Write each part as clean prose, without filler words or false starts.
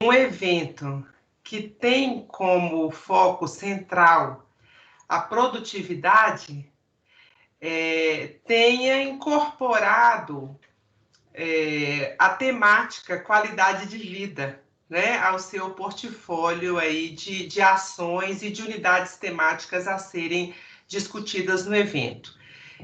um evento que tem como foco central a produtividade, tenha incorporado a temática qualidade de vida, né, ao seu portfólio aí de ações e de unidades temáticas a serem discutidas no evento.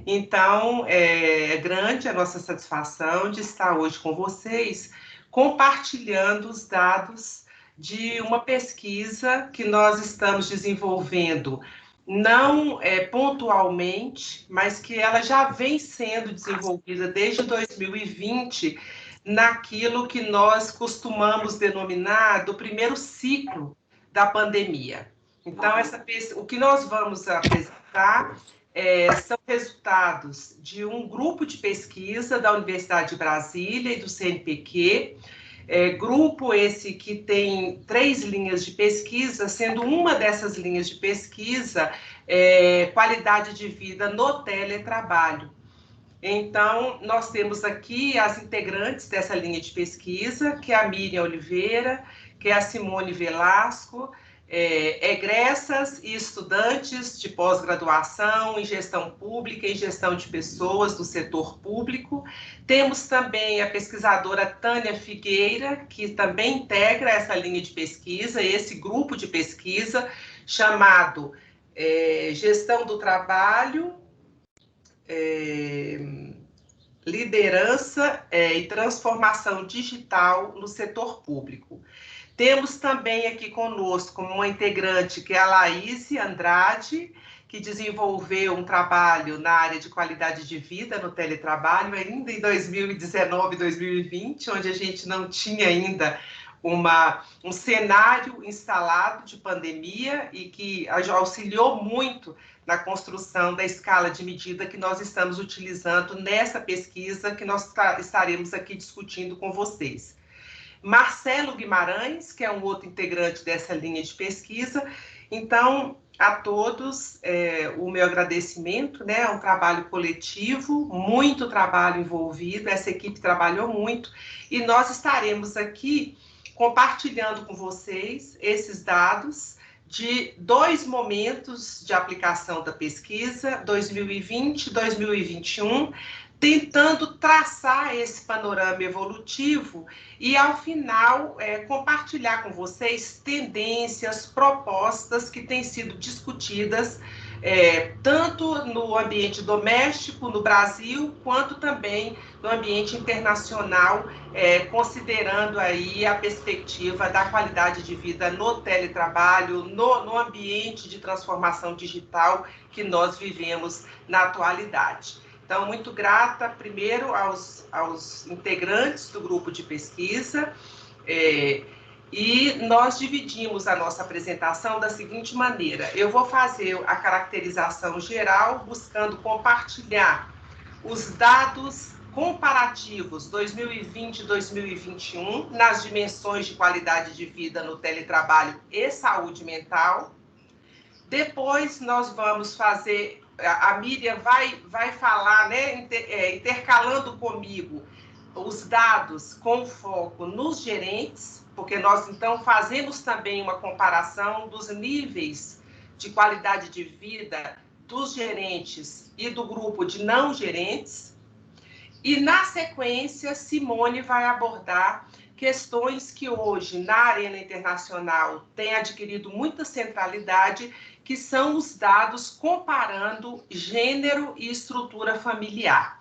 Então, é grande a nossa satisfação de estar hoje com vocês, compartilhando os dados de uma pesquisa que nós estamos desenvolvendo, não pontualmente, mas que ela já vem sendo desenvolvida desde 2020, naquilo que nós costumamos denominar do primeiro ciclo da pandemia. Então, o que nós vamos apresentar são resultados de um grupo de pesquisa da Universidade de Brasília e do CNPq, grupo esse que tem 3 linhas de pesquisa, sendo uma dessas linhas de pesquisa qualidade de vida no teletrabalho. Então, nós temos aqui as integrantes dessa linha de pesquisa, que é a Miriam Oliveira, que é a Simone Velasco, egressas e estudantes de pós-graduação em gestão pública e gestão de pessoas do setor público. Temos também a pesquisadora Tânia Figueira, que também integra essa linha de pesquisa, esse grupo de pesquisa chamado Gestão do Trabalho, liderança e transformação digital no setor público. Temos também aqui conosco uma integrante, que é a Laís Andrade, que desenvolveu um trabalho na área de qualidade de vida no teletrabalho, ainda em 2019 e 2020, onde a gente não tinha ainda um cenário instalado de pandemia e que auxiliou muito na construção da escala de medida que nós estamos utilizando nessa pesquisa que nós estaremos aqui discutindo com vocês. Marcelo Guimarães, que é um outro integrante dessa linha de pesquisa. Então, a todos, o meu agradecimento, né? É um trabalho coletivo, muito trabalho envolvido, essa equipe trabalhou muito, e nós estaremos aqui compartilhando com vocês esses dados de 2 momentos de aplicação da pesquisa, 2020 e 2021, tentando traçar esse panorama evolutivo e, ao final, compartilhar com vocês tendências, propostas que têm sido discutidas tanto no ambiente doméstico, no Brasil, quanto também no ambiente internacional, considerando aí a perspectiva da qualidade de vida no teletrabalho, no ambiente de transformação digital que nós vivemos na atualidade. Então, muito grata, primeiro, aos integrantes do grupo de pesquisa, e nós dividimos a nossa apresentação da seguinte maneira: eu vou fazer a caracterização geral, buscando compartilhar os dados comparativos 2020 e 2021 nas dimensões de qualidade de vida no teletrabalho e saúde mental. Depois nós vamos fazer, a Miriam vai falar, né, intercalando comigo os dados com foco nos gerentes, porque nós então fazemos também uma comparação dos níveis de qualidade de vida dos gerentes e do grupo de não gerentes. E na sequência, Simone vai abordar questões que hoje na arena internacional têm adquirido muita centralidade, que são os dados comparando gênero e estrutura familiar,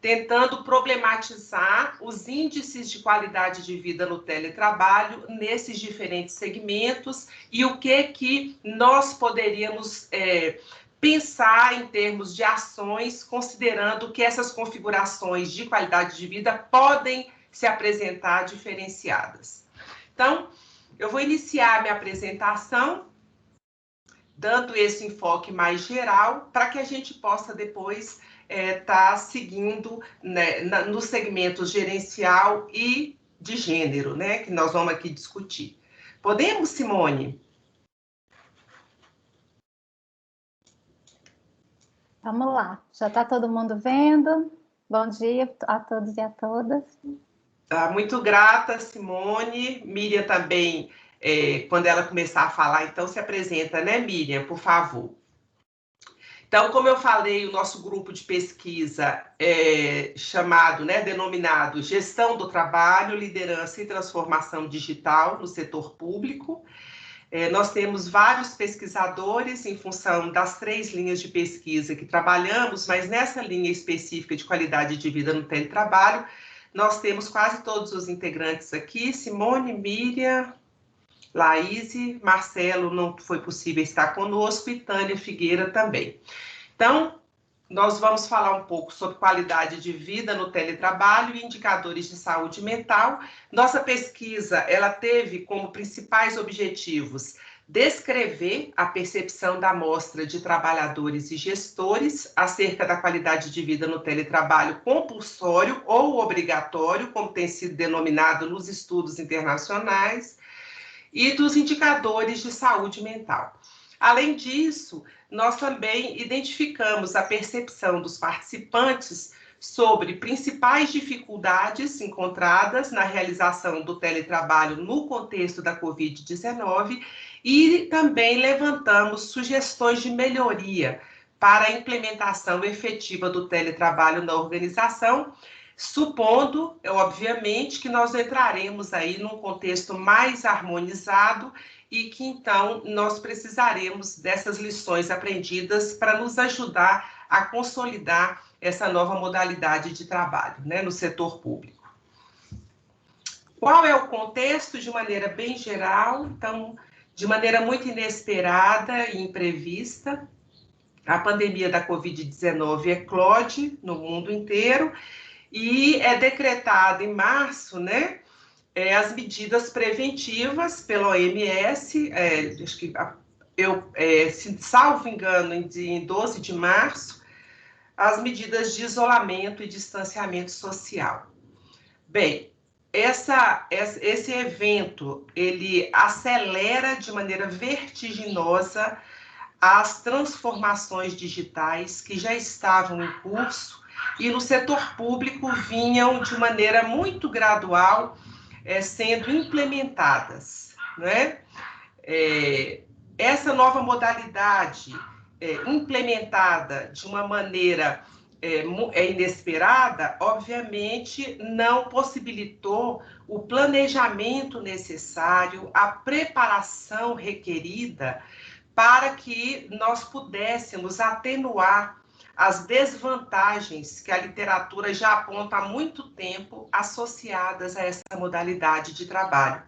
tentando problematizar os índices de qualidade de vida no teletrabalho nesses diferentes segmentos e o que nós poderíamos pensar em termos de ações, considerando que essas configurações de qualidade de vida podem se apresentar diferenciadas. Então, eu vou iniciar minha apresentação dando esse enfoque mais geral, para que a gente possa depois tá seguindo, né, nos segmentos gerencial e de gênero, né, que nós vamos aqui discutir. Podemos, Simone? Vamos lá. Já está todo mundo vendo? Bom dia a todos e a todas. Muito grata, Simone. Miriam também, quando ela começar a falar, então se apresenta, né, Miriam, por favor. Então, como eu falei, o nosso grupo de pesquisa é chamado, né, denominado Gestão do Trabalho, Liderança e Transformação Digital no Setor Público. Nós temos vários pesquisadores em função das 3 linhas de pesquisa que trabalhamos, mas nessa linha específica de qualidade de vida no teletrabalho, nós temos quase todos os integrantes aqui, Simone, Miriam, Laís, Marcelo não foi possível estar conosco e Tânia Figueira também. Então, nós vamos falar um pouco sobre qualidade de vida no teletrabalho e indicadores de saúde mental. Nossa pesquisa, ela teve como principais objetivos descrever a percepção da amostra de trabalhadores e gestores acerca da qualidade de vida no teletrabalho compulsório ou obrigatório, como tem sido denominado nos estudos internacionais, e dos indicadores de saúde mental. Além disso, nós também identificamos a percepção dos participantes sobre principais dificuldades encontradas na realização do teletrabalho no contexto da Covid-19 e também levantamos sugestões de melhoria para a implementação efetiva do teletrabalho na organização, supondo, obviamente, que nós entraremos aí num contexto mais harmonizado e que, então, nós precisaremos dessas lições aprendidas para nos ajudar a consolidar essa nova modalidade de trabalho, né, no setor público. Qual é o contexto? De maneira bem geral, então, de maneira muito inesperada e imprevista, a pandemia da Covid-19 eclode no mundo inteiro e é decretada em março, né, as medidas preventivas pela OMS, acho que salvo engano, em 12 de março, as medidas de isolamento e distanciamento social. Bem, esse evento, ele acelera de maneira vertiginosa as transformações digitais que já estavam em curso e no setor público vinham de maneira muito gradual sendo implementadas, né? Essa nova modalidade implementada de uma maneira inesperada, obviamente não possibilitou o planejamento necessário, a preparação requerida para que nós pudéssemos atenuar as desvantagens que a literatura já aponta há muito tempo associadas a essa modalidade de trabalho.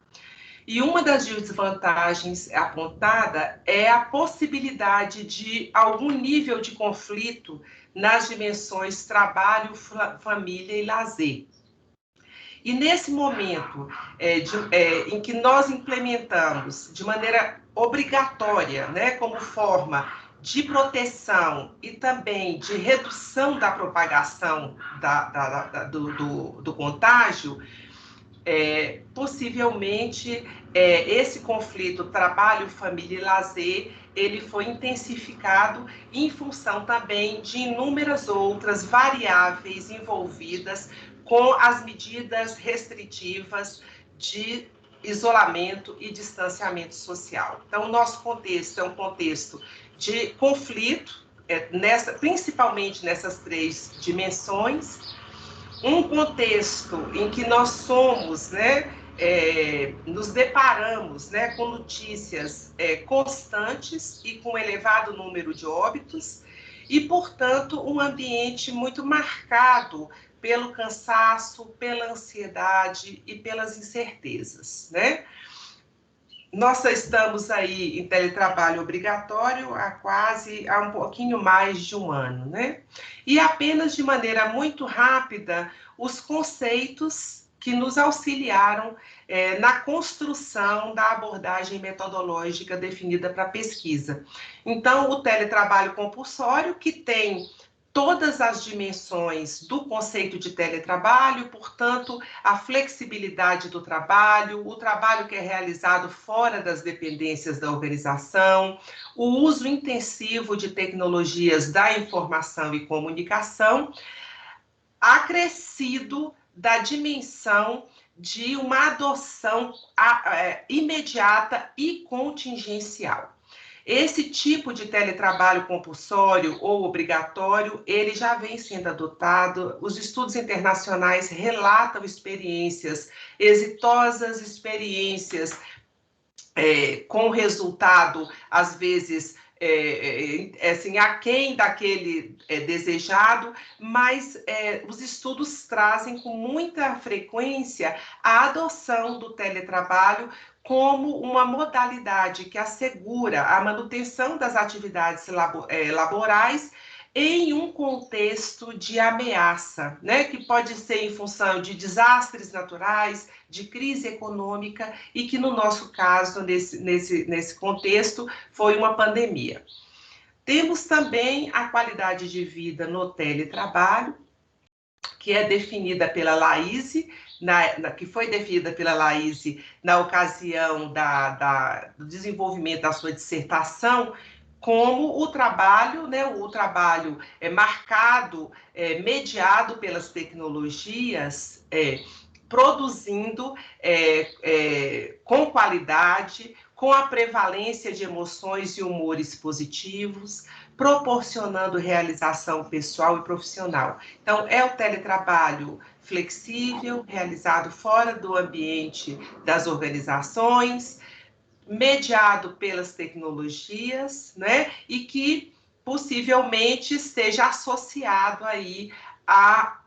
E uma das desvantagens apontada é a possibilidade de algum nível de conflito nas dimensões trabalho, família e lazer. E nesse momento em que nós implementamos de maneira obrigatória, né, como forma de proteção e também de redução da propagação do contágio, possivelmente esse conflito trabalho, família e lazer, ele foi intensificado em função também de inúmeras outras variáveis envolvidas com as medidas restritivas de isolamento e distanciamento social. Então, o nosso contexto é um contexto de conflito, principalmente nessas 3 dimensões, um contexto em que nós somos, né, nos deparamos, né, com notícias constantes e com elevado número de óbitos e, portanto, um ambiente muito marcado pelo cansaço, pela ansiedade e pelas incertezas, né? Nós estamos aí em teletrabalho obrigatório há um pouquinho mais de um ano, né? E apenas de maneira muito rápida, os conceitos que nos auxiliaram na construção da abordagem metodológica definida para a pesquisa. Então, o teletrabalho compulsório, que tem todas as dimensões do conceito de teletrabalho, portanto, a flexibilidade do trabalho, o trabalho que é realizado fora das dependências da organização, o uso intensivo de tecnologias da informação e comunicação, acrescido da dimensão de uma adoção imediata e contingencial. Esse tipo de teletrabalho compulsório ou obrigatório, ele já vem sendo adotado. Os estudos internacionais relatam experiências exitosas, experiências com resultado, às vezes, assim, aquém daquele desejado, mas os estudos trazem com muita frequência a adoção do teletrabalho como uma modalidade que assegura a manutenção das atividades laborais em um contexto de ameaça, né, que pode ser em função de desastres naturais, de crise econômica, e que no nosso caso, nesse contexto, foi uma pandemia. Temos também a qualidade de vida no teletrabalho, que é definida pela Laíse, que foi definida pela Laíse na ocasião do desenvolvimento da sua dissertação, como o trabalho, né, o trabalho marcado, mediado pelas tecnologias, produzindo com qualidade, com a prevalência de emoções e humores positivos, proporcionando realização pessoal e profissional. Então, é o teletrabalho flexível, realizado fora do ambiente das organizações, mediado pelas tecnologias, né? E que possivelmente esteja associado aí a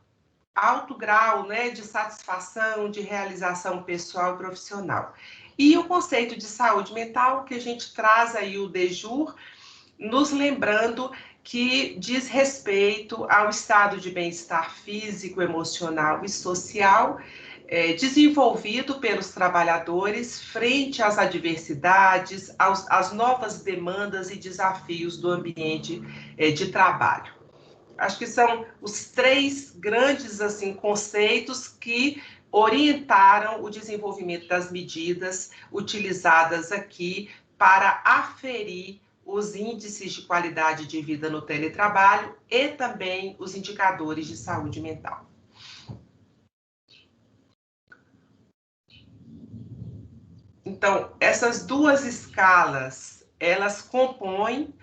alto grau, né, de satisfação, de realização pessoal e profissional. E o conceito de saúde mental, que a gente traz aí o DEJUR, nos lembrando que diz respeito ao estado de bem-estar físico, emocional e social, desenvolvido pelos trabalhadores frente às adversidades, às novas demandas e desafios do ambiente de trabalho. Acho que são os três grandes assim, conceitos que orientaram o desenvolvimento das medidas utilizadas aqui para aferir os índices de qualidade de vida no teletrabalho e também os indicadores de saúde mental. Então, essas duas escalas, elas compõem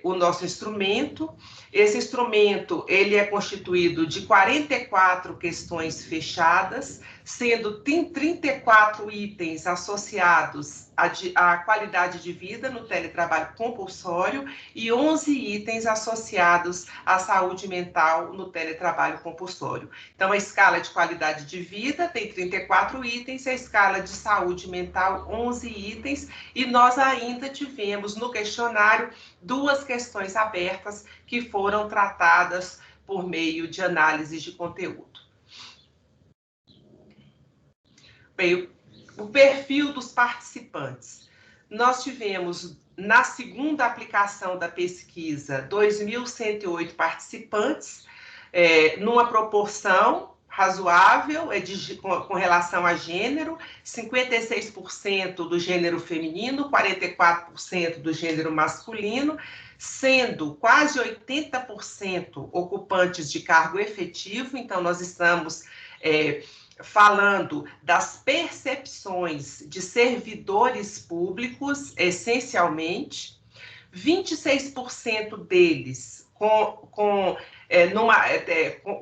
o nosso instrumento. Esse instrumento, ele é constituído de 44 questões fechadas, sendo 34 itens associados à qualidade de vida no teletrabalho compulsório e 11 itens associados à saúde mental no teletrabalho compulsório. Então, a escala de qualidade de vida tem 34 itens, a escala de saúde mental, 11 itens, e nós ainda tivemos no questionário 2 questões abertas que foram tratadas por meio de análise de conteúdo. Bem, o perfil dos participantes. Nós tivemos, na segunda aplicação da pesquisa, 2.108 participantes, numa proporção razoável com relação a gênero, 56% do gênero feminino, 44% do gênero masculino, sendo quase 80% ocupantes de cargo efetivo. Então, nós estamos falando das percepções de servidores públicos, essencialmente, 26% deles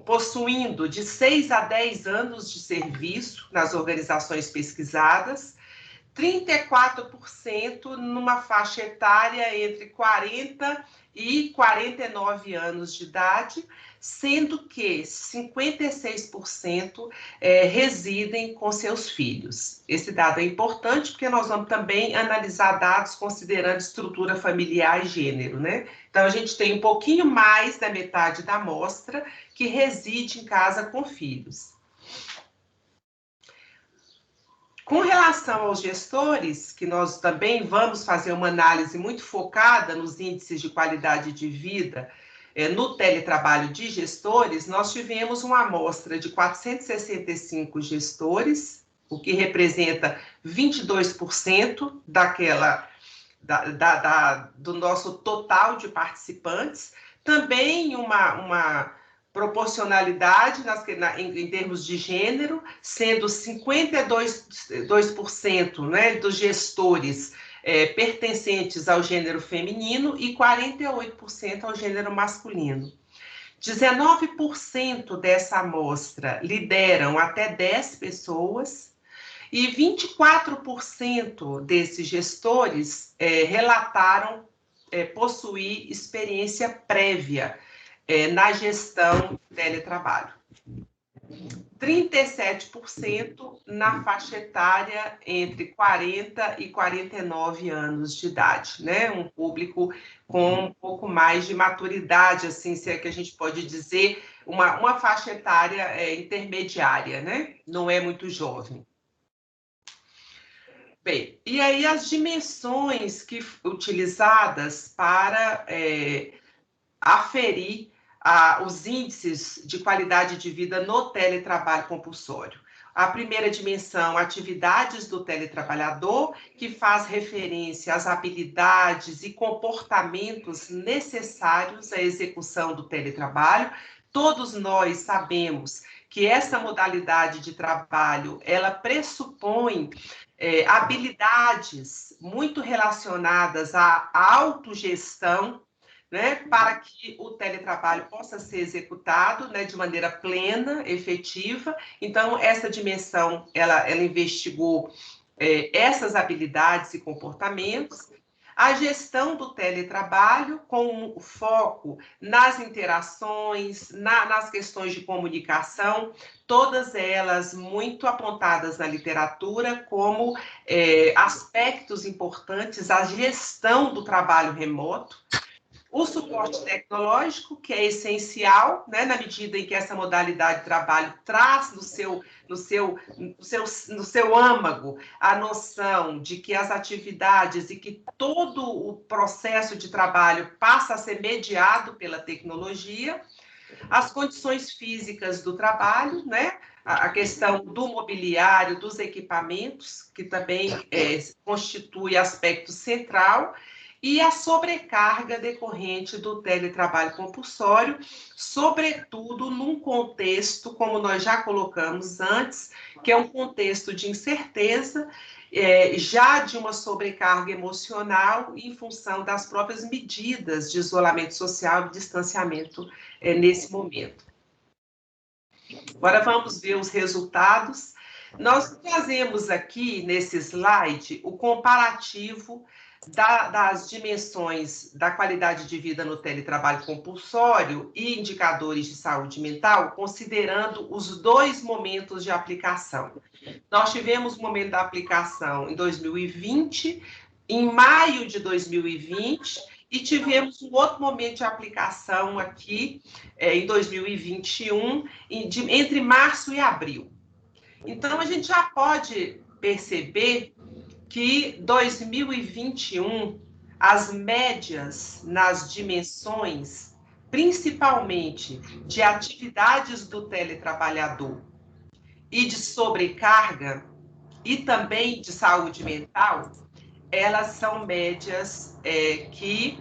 possuindo de 6 a 10 anos de serviço nas organizações pesquisadas, 34% numa faixa etária entre 40 e 49 anos de idade, sendo que 56% residem com seus filhos. Esse dado é importante porque nós vamos também analisar dados considerando estrutura familiar e gênero, né? Então, a gente tem um pouquinho mais da metade da amostra que reside em casa com filhos. Com relação aos gestores, que nós também vamos fazer uma análise muito focada nos índices de qualidade de vida no teletrabalho de gestores, nós tivemos uma amostra de 465 gestores, o que representa 22% do nosso total de participantes. Também uma proporcionalidade em termos de gênero, sendo 52%, né, dos gestores pertencentes ao gênero feminino e 48% ao gênero masculino. 19% dessa amostra lideram até 10 pessoas e 24% desses gestores relataram possuir experiência prévia na gestão de teletrabalho. 37% na faixa etária entre 40 e 49 anos de idade, né? Um público com um pouco mais de maturidade, assim, se é que a gente pode dizer, uma faixa etária intermediária, né? Não é muito jovem. Bem, e aí as dimensões utilizadas para aferir os índices de qualidade de vida no teletrabalho compulsório. A primeira dimensão, atividades do teletrabalhador, que faz referência às habilidades e comportamentos necessários à execução do teletrabalho. Todos nós sabemos que essa modalidade de trabalho, ela pressupõe habilidades muito relacionadas à autogestão, né, para que o teletrabalho possa ser executado, né, de maneira plena, efetiva. Então, essa dimensão, ela investigou essas habilidades e comportamentos. A gestão do teletrabalho, com foco nas interações, nas questões de comunicação, todas elas muito apontadas na literatura como aspectos importantes à gestão do trabalho remoto. O suporte tecnológico, que é essencial, né, na medida em que essa modalidade de trabalho traz no seu âmago a noção de que as atividades e que todo o processo de trabalho passa a ser mediado pela tecnologia. As condições físicas do trabalho, né, a questão do mobiliário, dos equipamentos, que também constitui aspecto central, e a sobrecarga decorrente do teletrabalho compulsório, sobretudo num contexto, como nós já colocamos antes, que é um contexto de incerteza, já de uma sobrecarga emocional em função das próprias medidas de isolamento social e distanciamento nesse momento. Agora vamos ver os resultados. Nós trazemos aqui nesse slide o comparativo das dimensões da qualidade de vida no teletrabalho compulsório e indicadores de saúde mental, considerando os dois momentos de aplicação. Nós tivemos o momento da aplicação em 2020, em maio de 2020, e tivemos um outro momento de aplicação aqui em 2021, entre março e abril. Então, a gente já pode perceber que 2021, as médias nas dimensões, principalmente de atividades do teletrabalhador e de sobrecarga, e também de saúde mental, elas são médias que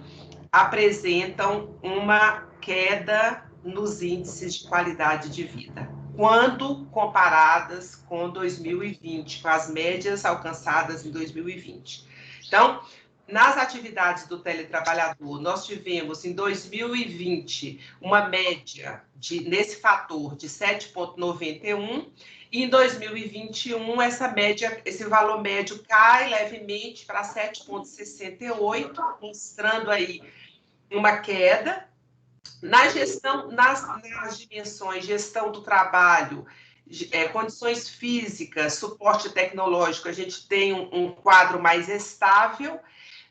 apresentam uma queda nos índices de qualidade de vida, quando comparadas com 2020, com as médias alcançadas em 2020. Então, nas atividades do teletrabalhador, nós tivemos em 2020 uma média nesse fator de 7,91, e em 2021 esse valor médio cai levemente para 7,68, mostrando aí uma queda. Na gestão, nas dimensões gestão do trabalho, condições físicas, suporte tecnológico, a gente tem um quadro mais estável.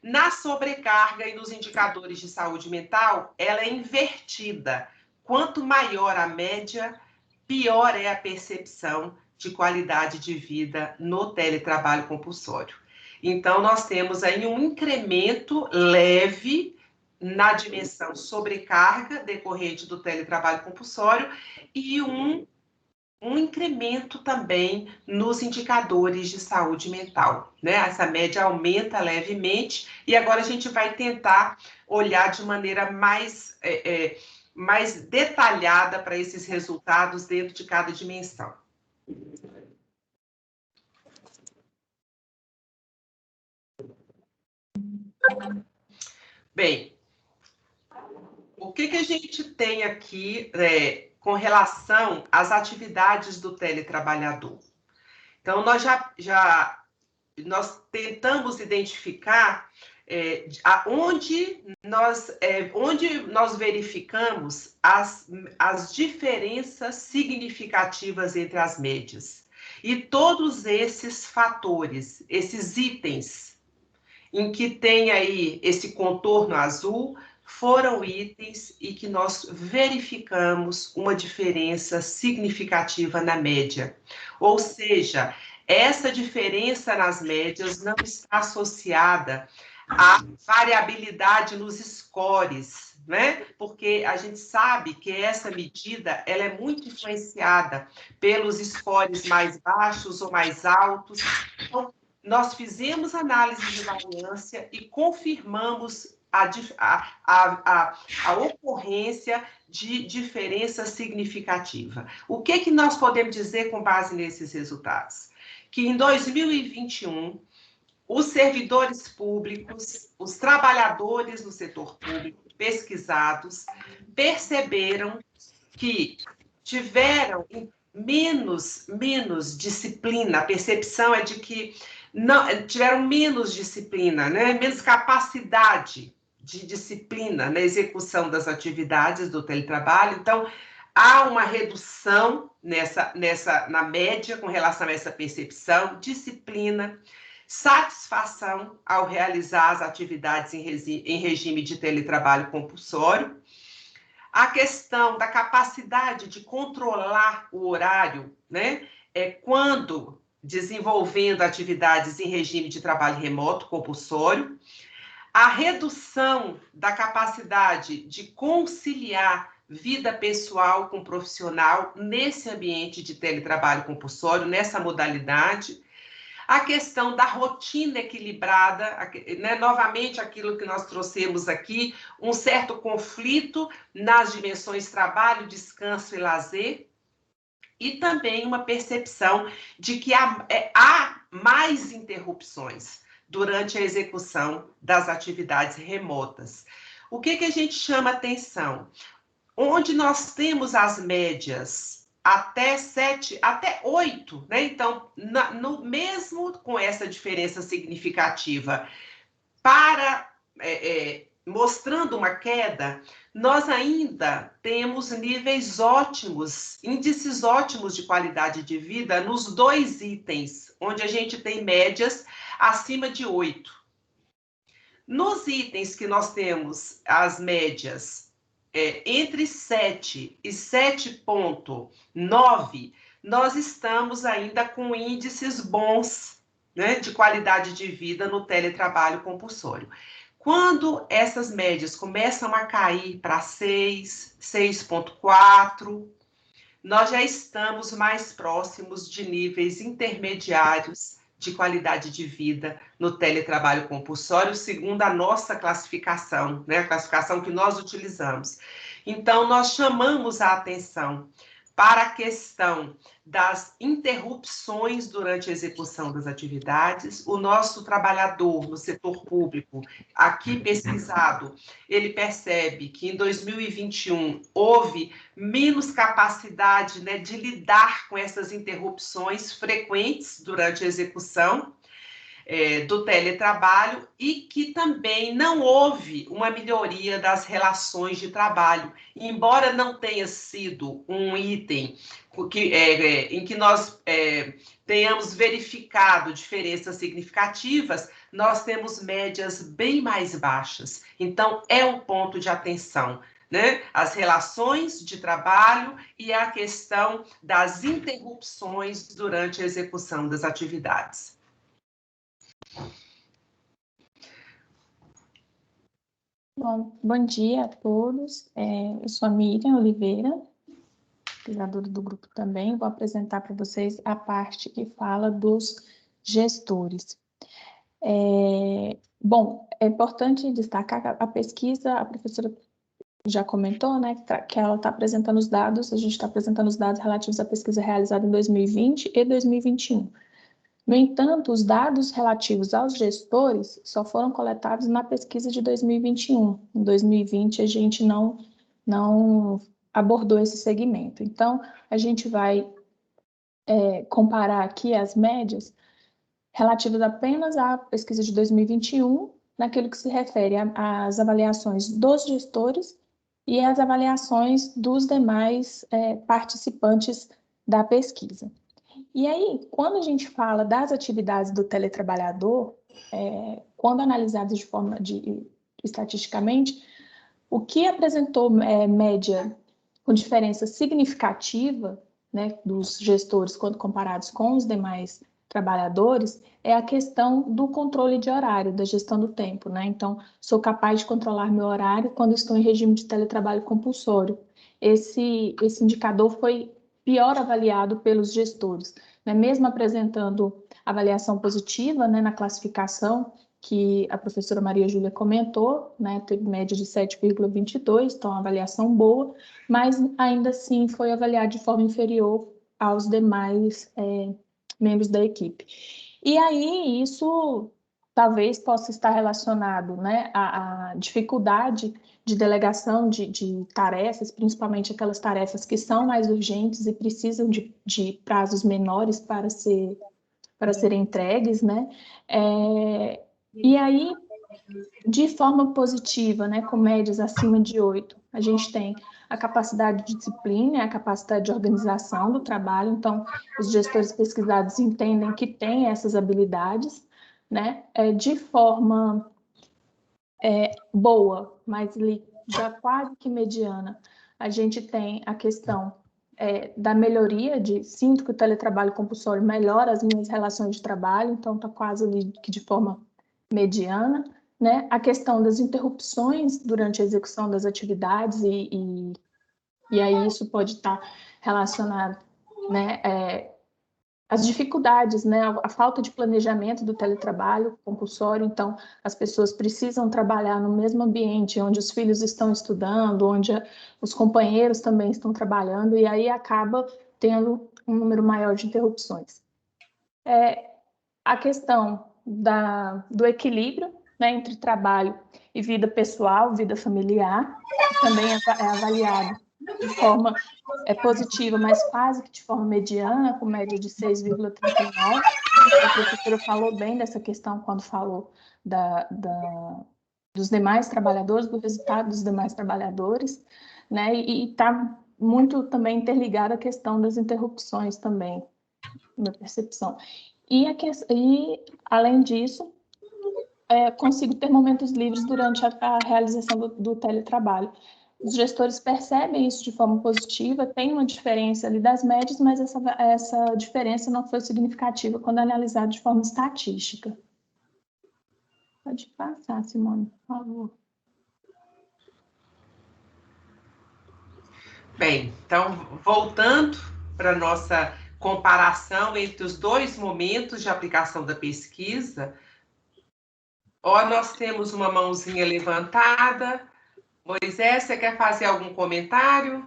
Na sobrecarga e nos indicadores de saúde mental, ela é invertida. Quanto maior a média, pior é a percepção de qualidade de vida no teletrabalho compulsório. Então, nós temos aí um incremento leve na dimensão sobrecarga decorrente do teletrabalho compulsório e um incremento também nos indicadores de saúde mental, né? Essa média aumenta levemente e agora a gente vai tentar olhar de maneira mais mais detalhada para esses resultados dentro de cada dimensão. Bem, o que a gente tem aqui com relação às atividades do teletrabalhador? Então, nós tentamos identificar onde nós verificamos as diferenças significativas entre as médias. E todos esses fatores, esses itens, em que tem aí esse contorno azul, foram itens e que nós verificamos uma diferença significativa na média. Ou seja, essa diferença nas médias não está associada à variabilidade nos scores, né? Porque a gente sabe que essa medida ela é muito influenciada pelos scores mais baixos ou mais altos. Então, nós fizemos análise de variância e confirmamos a ocorrência de diferença significativa. O que nós podemos dizer com base nesses resultados? Que em 2021, os servidores públicos, os trabalhadores no setor público pesquisados, perceberam que tiveram menos disciplina. A percepção é de que tiveram menos disciplina, né? Menos capacidade de disciplina na execução das atividades do teletrabalho. Então, há uma redução na média com relação a essa percepção, disciplina, satisfação ao realizar as atividades em regime de teletrabalho compulsório, a questão da capacidade de controlar o horário, né? Quando desenvolvendo atividades em regime de trabalho remoto compulsório, a redução da capacidade de conciliar vida pessoal com profissional nesse ambiente de teletrabalho compulsório, nessa modalidade, a questão da rotina equilibrada, né? Novamente aquilo que nós trouxemos aqui, um certo conflito nas dimensões trabalho, descanso e lazer, e também uma percepção de que há mais interrupções durante a execução das atividades remotas. O que a gente chama atenção? Onde nós temos as médias até 7, até 8, né? Então, mesmo com essa diferença significativa, mostrando uma queda, nós ainda temos níveis ótimos, índices ótimos de qualidade de vida nos dois itens, onde a gente tem médias acima de 8. Nos itens que nós temos as médias entre 7 e 7,9, nós estamos ainda com índices bons, né, de qualidade de vida no teletrabalho compulsório. Quando essas médias começam a cair para 6, 6,4, nós já estamos mais próximos de níveis intermediários de qualidade de vida no teletrabalho compulsório, segundo a nossa classificação, né? A classificação que nós utilizamos. Então, nós chamamos a atenção para a questão das interrupções durante a execução das atividades. O nosso trabalhador no setor público, aqui pesquisado, ele percebe que em 2021 houve menos capacidade, né, de lidar com essas interrupções frequentes durante a execução do teletrabalho, e que também não houve uma melhoria das relações de trabalho, embora não tenha sido um item em que nós tenhamos verificado diferenças significativas, nós temos médias bem mais baixas. Então, é um ponto de atenção, né? As relações de trabalho e a questão das interrupções durante a execução das atividades. Bom dia a todos. Eu sou a Miriam Oliveira, pesquisadora do grupo também. Vou apresentar para vocês a parte que fala dos gestores. Bom, é importante destacar que a pesquisa, a professora já comentou, né, que ela está apresentando os dados, a gente está apresentando os dados relativos à pesquisa realizada em 2020 e 2021. No entanto, os dados relativos aos gestores só foram coletados na pesquisa de 2021. Em 2020, a gente não abordou esse segmento. Então, a gente vai comparar aqui as médias relativas apenas à pesquisa de 2021, naquilo que se refere às avaliações dos gestores e às avaliações dos demais participantes da pesquisa. E aí, quando a gente fala das atividades do teletrabalhador, quando analisadas de forma estatisticamente, o que apresentou média com diferença significativa, né, dos gestores quando comparados com os demais trabalhadores, é a questão do controle de horário, da gestão do tempo, né? Então, sou capaz de controlar meu horário quando estou em regime de teletrabalho compulsório. Esse indicador foi pior avaliado pelos gestores, né? Mesmo apresentando avaliação positiva, né, na classificação, que a professora Maria Júlia comentou, né, teve média de 7,22, então uma avaliação boa, mas ainda assim foi avaliado de forma inferior aos demais membros da equipe. E aí isso talvez possa estar relacionado, né, à dificuldade de delegação de tarefas, principalmente aquelas tarefas que são mais urgentes e precisam de prazos menores para serem entregues, né? E aí, de forma positiva, né, com médias acima de 8, a gente tem a capacidade de disciplina, a capacidade de organização do trabalho. Então, os gestores pesquisados entendem que têm essas habilidades, né, de forma boa, mas já quase que mediana. A gente tem a questão da melhoria sinto que o teletrabalho compulsório melhora as minhas relações de trabalho, então está quase ali que de forma mediana, né? A questão das interrupções durante a execução das atividades e aí isso pode estar relacionado, né, as dificuldades, né, a falta de planejamento do teletrabalho compulsório. Então, as pessoas precisam trabalhar no mesmo ambiente onde os filhos estão estudando, onde os companheiros também estão trabalhando, e aí acaba tendo um número maior de interrupções. A questão do equilíbrio, né, entre trabalho e vida pessoal, vida familiar, que também é avaliado de forma positiva, mas quase que de forma mediana, com média de 6,39. A professora falou bem dessa questão quando falou dos demais trabalhadores, do resultado dos demais trabalhadores, né? E está muito também interligada à questão das interrupções também, na percepção. E além disso, consigo ter momentos livres durante a realização do teletrabalho. Os gestores percebem isso de forma positiva, tem uma diferença ali das médias, mas essa diferença não foi significativa quando analisada de forma estatística. Pode passar, Simone, por favor. Bem, então, voltando para a nossa comparação entre os dois momentos de aplicação da pesquisa, nós temos uma mãozinha levantada. Moisés, você quer fazer algum comentário?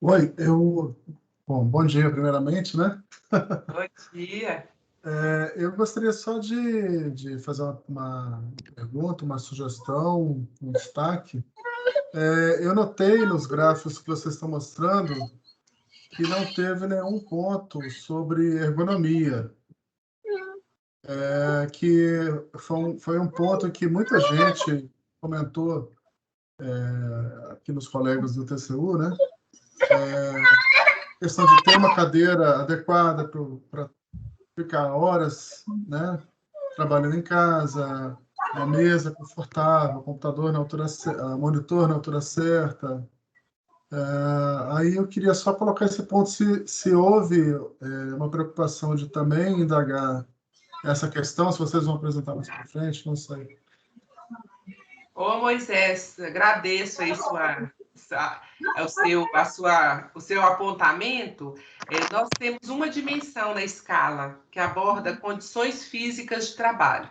Oi, bom dia, primeiramente, né? Bom dia. Eu gostaria só de fazer uma pergunta, uma sugestão, um destaque. Eu notei nos gráficos que vocês estão mostrando que não teve nenhum ponto sobre ergonomia, que foi um ponto que muita gente comentou aqui nos colegas do TCU, né? Questão de ter uma cadeira adequada para ficar horas, né, trabalhando em casa, uma mesa confortável, computador na altura, monitor na altura certa. Aí eu queria só colocar esse ponto, se houve uma preocupação de também indagar essa questão, se vocês vão apresentar mais para frente, não sei. Ô, Moisés, agradeço aí o seu apontamento. Nós temos uma dimensão na escala que aborda condições físicas de trabalho.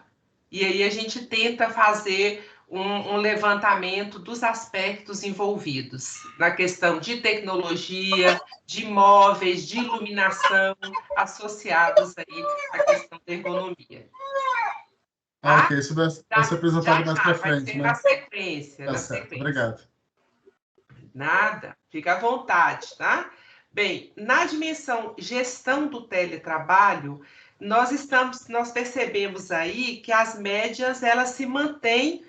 E aí a gente tenta fazer um levantamento dos aspectos envolvidos na questão de tecnologia, de móveis, de iluminação, associados aí à questão da ergonomia. Ok, isso vai ser apresentado mais para frente, né? Na sequência, Tá certo, obrigado. Nada, fica à vontade, tá? Bem, na dimensão gestão do teletrabalho, nós percebemos aí que as médias, elas se mantêm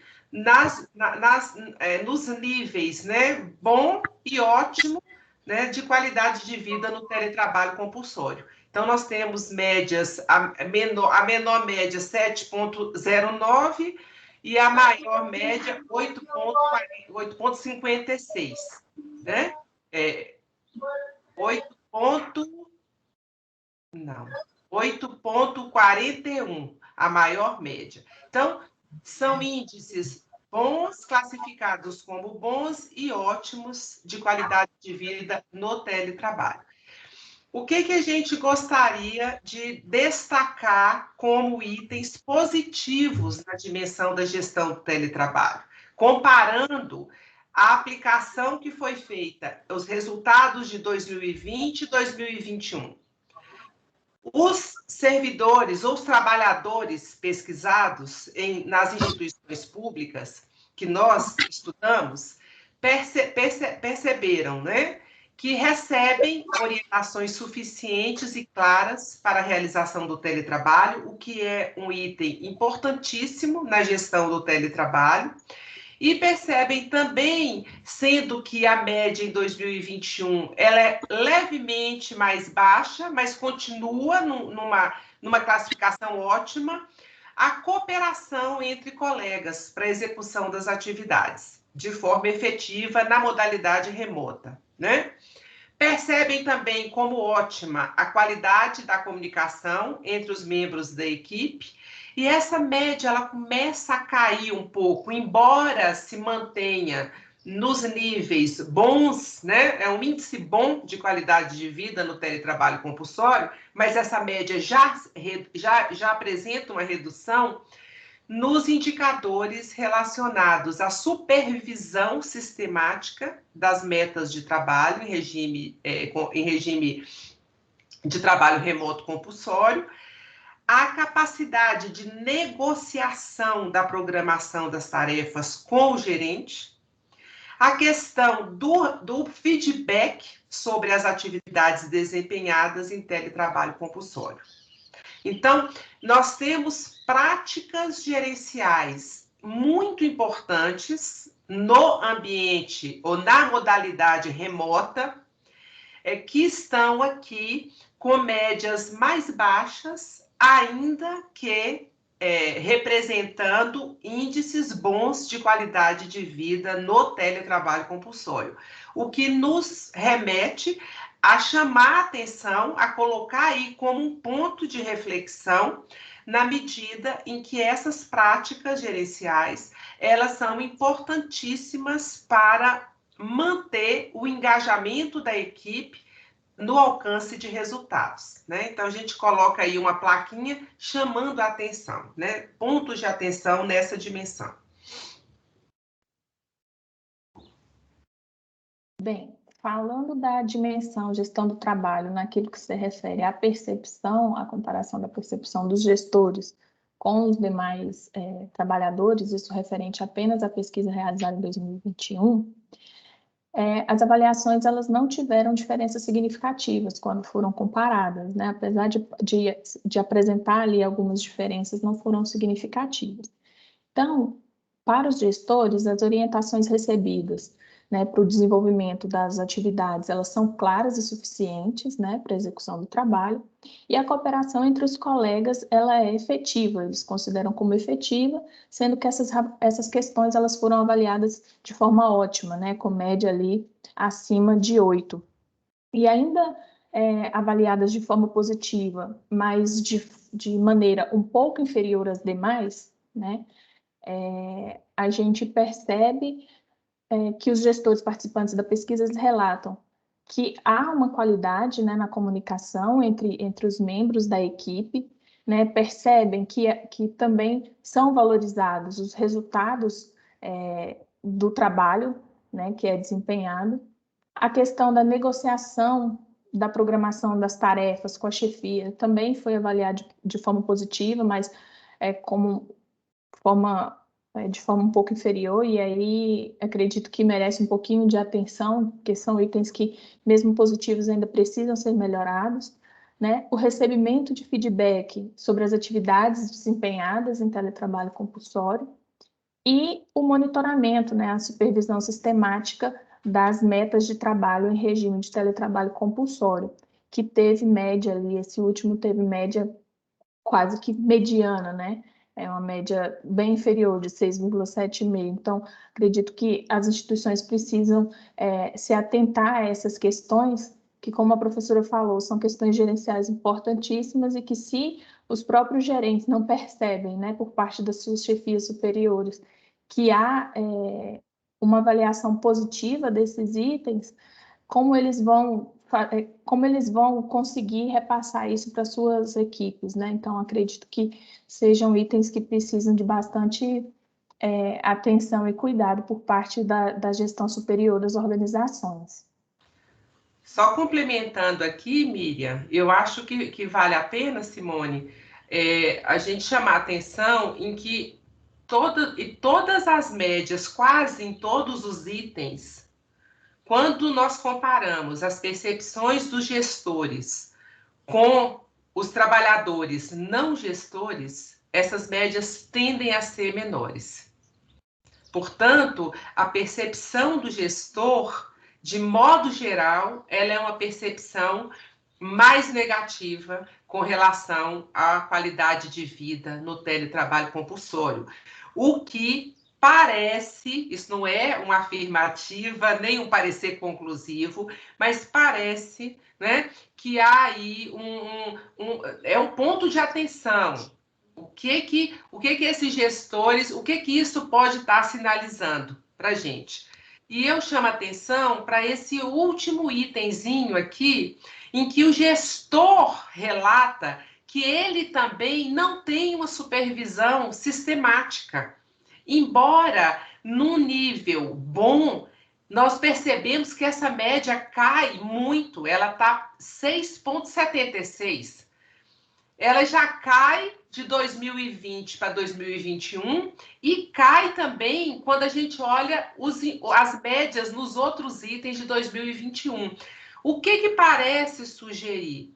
nos níveis, né, bom e ótimo, né, de qualidade de vida no teletrabalho compulsório. Então, nós temos médias, a menor média 7,09 e a maior média 8,56, né? 8,41, a maior média. Então, são índices bons, classificados como bons e ótimos de qualidade de vida no teletrabalho. O que a gente gostaria de destacar como itens positivos na dimensão da gestão do teletrabalho? Comparando a aplicação que foi feita, os resultados de 2020 e 2021. Os servidores ou os trabalhadores pesquisados nas instituições públicas que nós estudamos perceberam, né, que recebem orientações suficientes e claras para a realização do teletrabalho, o que é um item importantíssimo na gestão do teletrabalho, e percebem também, sendo que a média em 2021 ela é levemente mais baixa, mas continua numa classificação ótima, a cooperação entre colegas para a execução das atividades de forma efetiva na modalidade remota, né? Percebem também como ótima a qualidade da comunicação entre os membros da equipe, e essa média ela começa a cair um pouco, embora se mantenha nos níveis bons, né? É um índice bom de qualidade de vida no teletrabalho compulsório, mas essa média já apresenta uma redução nos indicadores relacionados à supervisão sistemática das metas de trabalho em regime de trabalho remoto compulsório, a capacidade de negociação da programação das tarefas com o gerente, a questão do feedback sobre as atividades desempenhadas em teletrabalho compulsório. Então, nós temos práticas gerenciais muito importantes no ambiente ou na modalidade remota, que estão aqui com médias mais baixas, ainda que representando índices bons de qualidade de vida no teletrabalho compulsório, o que nos remete a chamar a atenção, a colocar aí como um ponto de reflexão, na medida em que essas práticas gerenciais, elas são importantíssimas para manter o engajamento da equipe no alcance de resultados, né? Então, a gente coloca aí uma plaquinha chamando a atenção, né? Pontos de atenção nessa dimensão. Bem, falando da dimensão gestão do trabalho, naquilo que se refere à percepção, à comparação da percepção dos gestores com os demais trabalhadores, isso referente apenas à pesquisa realizada em 2021, as avaliações elas não tiveram diferenças significativas quando foram comparadas, né? Apesar de apresentar ali algumas diferenças, não foram significativas. Então, para os gestores, as orientações recebidas, né, para o desenvolvimento das atividades, elas são claras e suficientes, né, para a execução do trabalho, e a cooperação entre os colegas, ela é efetiva, eles consideram como efetiva, sendo que essas questões, elas foram avaliadas de forma ótima, né, com média ali acima de 8. E ainda avaliadas de forma positiva, mas de maneira um pouco inferior às demais, né, a gente percebe que os gestores participantes da pesquisa relatam que há uma qualidade, né, na comunicação entre os membros da equipe, né, percebem que também são valorizados os resultados do trabalho, né, que é desempenhado. A questão da negociação da programação das tarefas com a chefia também foi avaliada de forma positiva, mas de forma um pouco inferior, e aí acredito que merece um pouquinho de atenção, porque são itens que, mesmo positivos, ainda precisam ser melhorados, né? O recebimento de feedback sobre as atividades desempenhadas em teletrabalho compulsório e o monitoramento, né? A supervisão sistemática das metas de trabalho em regime de teletrabalho compulsório, que teve média ali, esse último teve média quase que mediana, né? É uma média bem inferior, de 6,75. Então, acredito que as instituições precisam se atentar a essas questões, que, como a professora falou, são questões gerenciais importantíssimas e que, se os próprios gerentes não percebem, né, por parte das suas chefias superiores, que há uma avaliação positiva desses itens, como eles vão conseguir repassar isso para suas equipes, né? Então, acredito que sejam itens que precisam de bastante atenção e cuidado por parte da gestão superior das organizações. Só complementando aqui, Miriam, eu acho que vale a pena, Simone, a gente chamar a atenção em que todas as médias, quase em todos os itens, quando nós comparamos as percepções dos gestores com os trabalhadores não gestores, essas médias tendem a ser menores. Portanto, a percepção do gestor, de modo geral, ela é uma percepção mais negativa com relação à qualidade de vida no teletrabalho compulsório. O que parece, isso não é uma afirmativa, nem um parecer conclusivo, mas parece, né, que há aí um ponto de atenção. O que esses gestores, o que isso pode estar sinalizando para a gente? E eu chamo a atenção para esse último itemzinho aqui, em que o gestor relata que ele também não tem uma supervisão sistemática. Embora num nível bom, nós percebemos que essa média cai muito, ela está 6,76. Ela já cai de 2020 para 2021 e cai também quando a gente olha as médias nos outros itens de 2021. O que parece sugerir?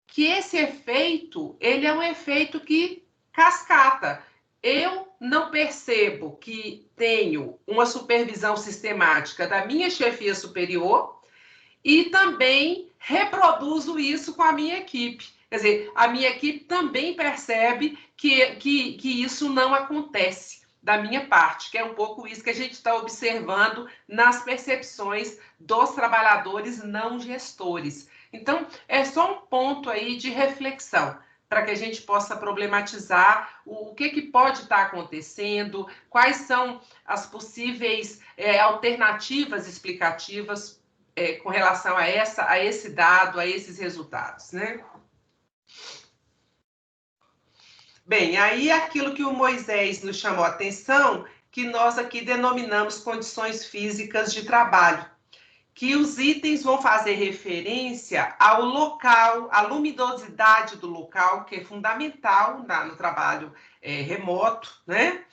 Que esse efeito, ele é um efeito que cascata. Eu não percebo que tenho uma supervisão sistemática da minha chefia superior e também reproduzo isso com a minha equipe. Quer dizer, a minha equipe também percebe que isso não acontece da minha parte, que é um pouco isso que a gente está observando nas percepções dos trabalhadores não gestores. Então, é só um ponto aí de reflexão, para que a gente possa problematizar o que pode estar acontecendo, quais são as possíveis alternativas explicativas com relação a esse dado, a esses resultados, né? Bem, aí aquilo que o Moisés nos chamou a atenção, que nós aqui denominamos condições físicas de trabalho, que os itens vão fazer referência ao local, à luminosidade do local, que é fundamental no trabalho remoto, né?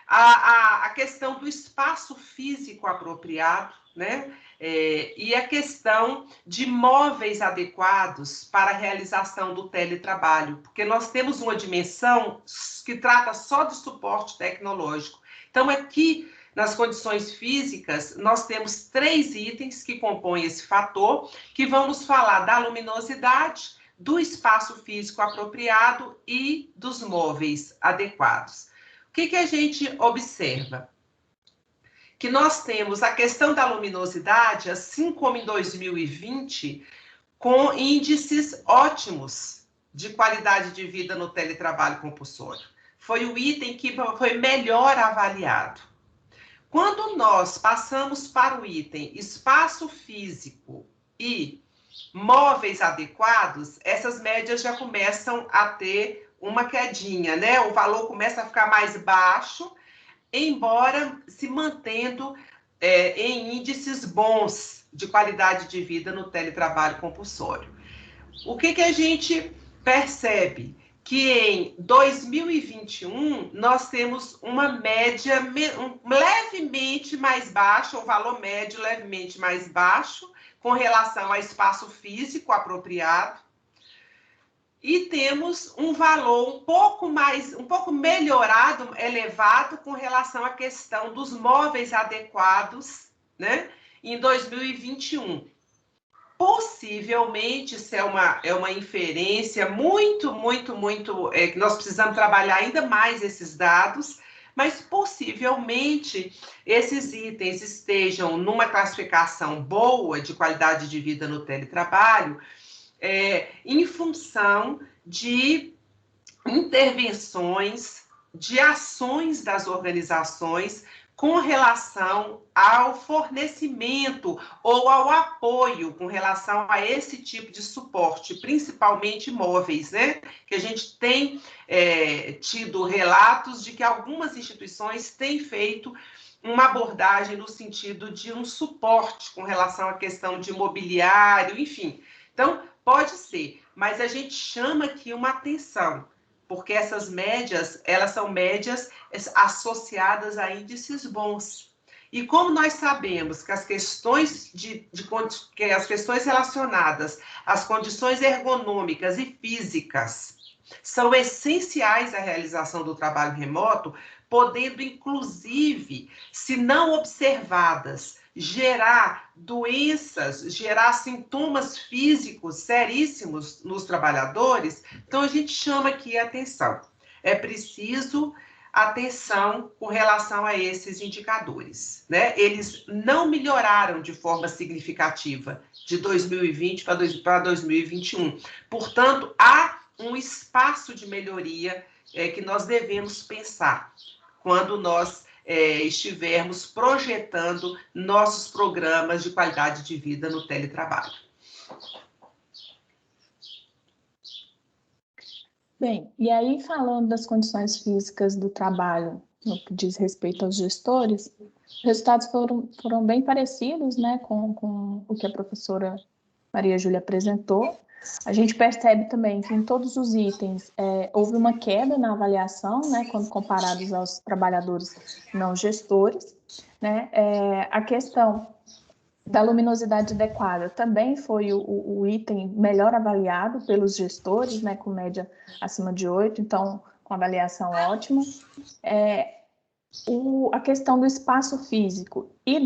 A questão do espaço físico apropriado, né? E a questão de móveis adequados para a realização do teletrabalho, porque nós temos uma dimensão que trata só do suporte tecnológico. Então, aqui, nas condições físicas, nós temos 3 itens que compõem esse fator, que vão nos falar da luminosidade, do espaço físico apropriado e dos móveis adequados. O que a gente observa? Que nós temos a questão da luminosidade, assim como em 2020, com índices ótimos de qualidade de vida no teletrabalho compulsório. Foi o item que foi melhor avaliado. Quando nós passamos para o item espaço físico e móveis adequados, essas médias já começam a ter uma quedinha, né? O valor começa a ficar mais baixo. embora se mantendo em índices bons de qualidade de vida no teletrabalho compulsório. O que a gente percebe? Que em 2021 nós temos uma média levemente mais baixa, um valor médio levemente mais baixo com relação ao espaço físico apropriado, e temos um valor um pouco melhorado, elevado com relação à questão dos móveis adequados, né, em 2021. Possivelmente, isso é uma inferência muito, que nós precisamos trabalhar ainda mais esses dados, mas possivelmente esses itens estejam numa classificação boa de qualidade de vida no teletrabalho, em função de intervenções, de ações das organizações com relação ao fornecimento ou ao apoio com relação a esse tipo de suporte, principalmente móveis, né? Que a gente tem tido relatos de que algumas instituições têm feito uma abordagem no sentido de um suporte com relação à questão de mobiliário, enfim. Então, pode ser, mas a gente chama aqui uma atenção, porque essas médias, elas são médias associadas a índices bons. E como nós sabemos que as questões que as questões relacionadas às condições ergonômicas e físicas são essenciais à realização do trabalho remoto, podendo, inclusive, se não observadas, gerar doenças, gerar sintomas físicos seríssimos nos trabalhadores, então a gente chama aqui a atenção. É preciso atenção com relação a esses indicadores, né? Eles não melhoraram de forma significativa de 2020 para 2021. Portanto, há um espaço de melhoria que nós devemos pensar quando nós estivermos projetando nossos programas de qualidade de vida no teletrabalho. Bem, e aí falando das condições físicas do trabalho, no que diz respeito aos gestores, os resultados foram bem parecidos, né, com o que a professora Maria Júlia apresentou. A gente percebe também que em todos os itens houve uma queda na avaliação, né, quando comparados aos trabalhadores não gestores, né. A questão da luminosidade adequada também foi o item melhor avaliado pelos gestores, né, com média acima de 8, então com avaliação ótima. A questão do espaço físico e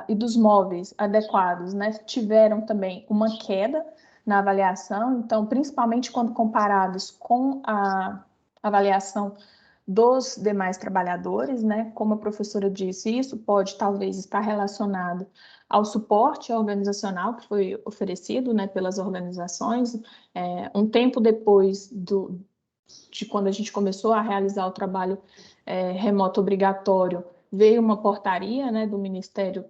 e dos móveis adequados, né, tiveram também uma queda na avaliação, então, principalmente quando comparados com a avaliação dos demais trabalhadores, né, como a professora disse, isso pode talvez estar relacionado ao suporte organizacional que foi oferecido, né, pelas organizações. Um tempo depois de quando a gente começou a realizar o trabalho remoto obrigatório, veio uma portaria, né, do Ministério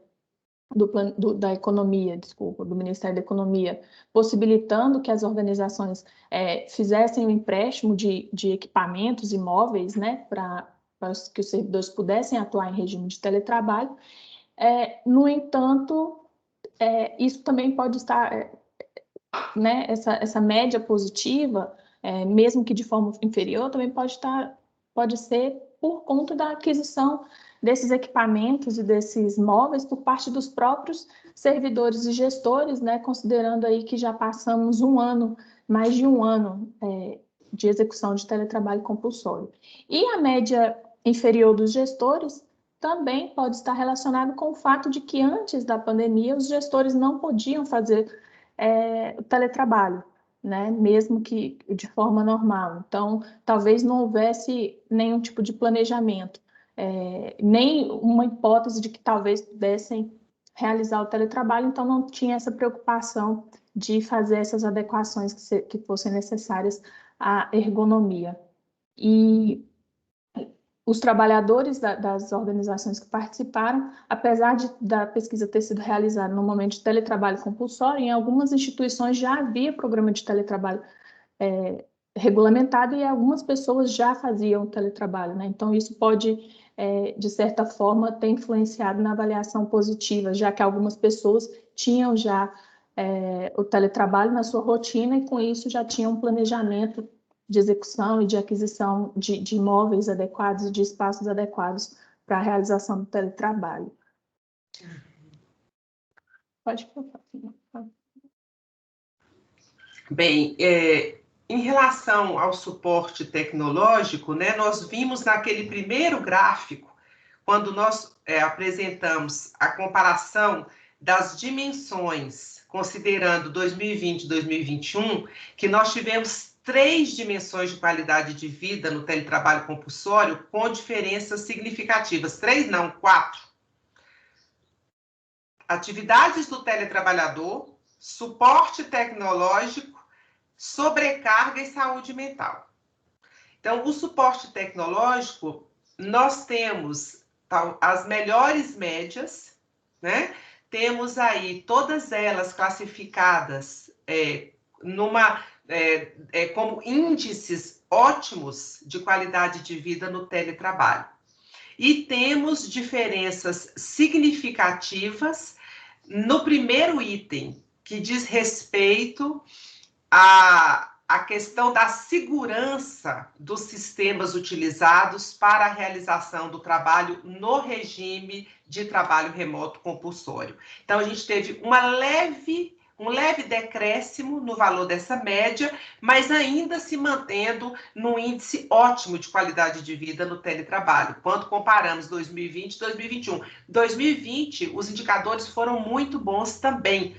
da Economia, do Ministério da Economia, possibilitando que as organizações fizessem o empréstimo de equipamentos e móveis, né, para que os servidores pudessem atuar em regime de teletrabalho. No entanto, isso também pode estar, né, essa média positiva, mesmo que de forma inferior, também pode ser por conta da aquisição desses equipamentos e desses móveis por parte dos próprios servidores e gestores, né, considerando aí que já passamos mais de um ano de execução de teletrabalho compulsório. E a média inferior dos gestores também pode estar relacionado com o fato de que antes da pandemia os gestores não podiam fazer o teletrabalho, né, mesmo que de forma normal. Então, talvez não houvesse nenhum tipo de planejamento, nem uma hipótese de que talvez pudessem realizar o teletrabalho, então não tinha essa preocupação de fazer essas adequações que fossem necessárias à ergonomia. E os trabalhadores das organizações que participaram, apesar da pesquisa ter sido realizada no momento de teletrabalho compulsório, em algumas instituições já havia programa de teletrabalho regulamentado e algumas pessoas já faziam teletrabalho, né? Então, isso pode de certa forma, tem influenciado na avaliação positiva, já que algumas pessoas tinham já o teletrabalho na sua rotina e, com isso, já tinham um planejamento de execução e de aquisição de imóveis adequados e de espaços adequados para a realização do teletrabalho. Pode colocar. Bem, em relação ao suporte tecnológico, né, nós vimos naquele primeiro gráfico, quando nós apresentamos a comparação das dimensões, considerando 2020 e 2021, que nós tivemos 3 dimensões de qualidade de vida no teletrabalho compulsório com diferenças significativas. 3 não, 4. Atividades do teletrabalhador, suporte tecnológico, sobrecarga e saúde mental. Então, o suporte tecnológico, nós temos as melhores médias, né? Temos aí todas elas classificadas como índices ótimos de qualidade de vida no teletrabalho. E temos diferenças significativas no primeiro item, que diz respeito a questão da segurança dos sistemas utilizados para a realização do trabalho no regime de trabalho remoto compulsório. Então, a gente teve um leve decréscimo no valor dessa média, mas ainda se mantendo num índice ótimo de qualidade de vida no teletrabalho, quando comparamos 2020 e 2021. 2020, os indicadores foram muito bons também.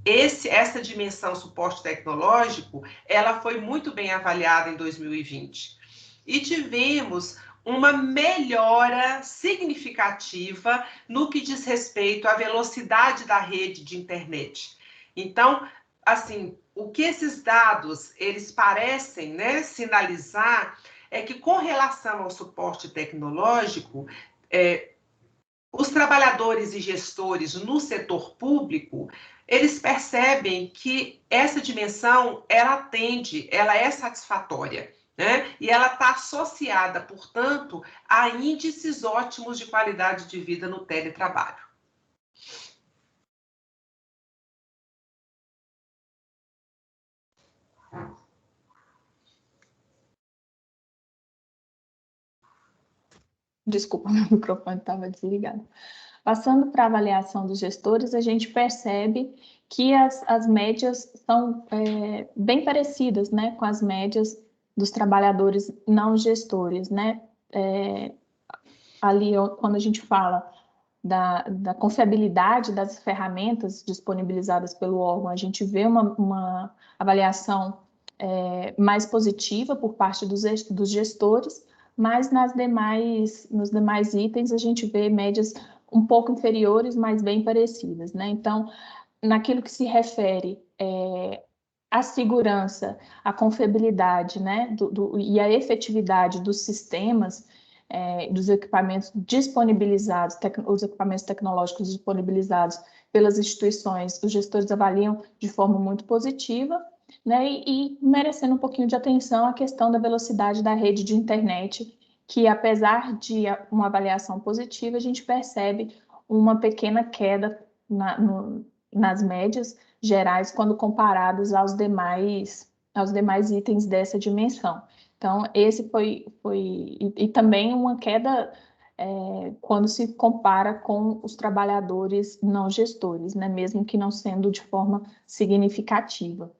Essa dimensão suporte tecnológico, ela foi muito bem avaliada em 2020. E tivemos uma melhora significativa no que diz respeito à velocidade da rede de internet. Então, assim, o que esses dados, eles parecem, né, sinalizar é que, com relação ao suporte tecnológico, os trabalhadores e gestores no setor público, eles percebem que essa dimensão, ela é satisfatória, né? E ela está associada, portanto, a índices ótimos de qualidade de vida no teletrabalho. Desculpa, meu microfone estava desligado. Passando para a avaliação dos gestores, a gente percebe que as médias são bem parecidas, né, com as médias dos trabalhadores não gestores, né? Ali, quando a gente fala da confiabilidade das ferramentas disponibilizadas pelo órgão, a gente vê uma avaliação mais positiva por parte dos gestores, mas nos demais itens a gente vê médias um pouco inferiores, mas bem parecidas, né? Então, naquilo que se refere à segurança, à confiabilidade, né, e à efetividade dos sistemas, dos equipamentos disponibilizados, os equipamentos tecnológicos disponibilizados pelas instituições, os gestores avaliam de forma muito positiva, né, e merecendo um pouquinho de atenção a questão da velocidade da rede de internet, que, apesar de uma avaliação positiva, a gente percebe uma pequena queda nas médias gerais quando comparados aos demais itens dessa dimensão. Então, esse foi e também uma queda quando se compara com os trabalhadores não gestores, né, mesmo que não sendo de forma significativa.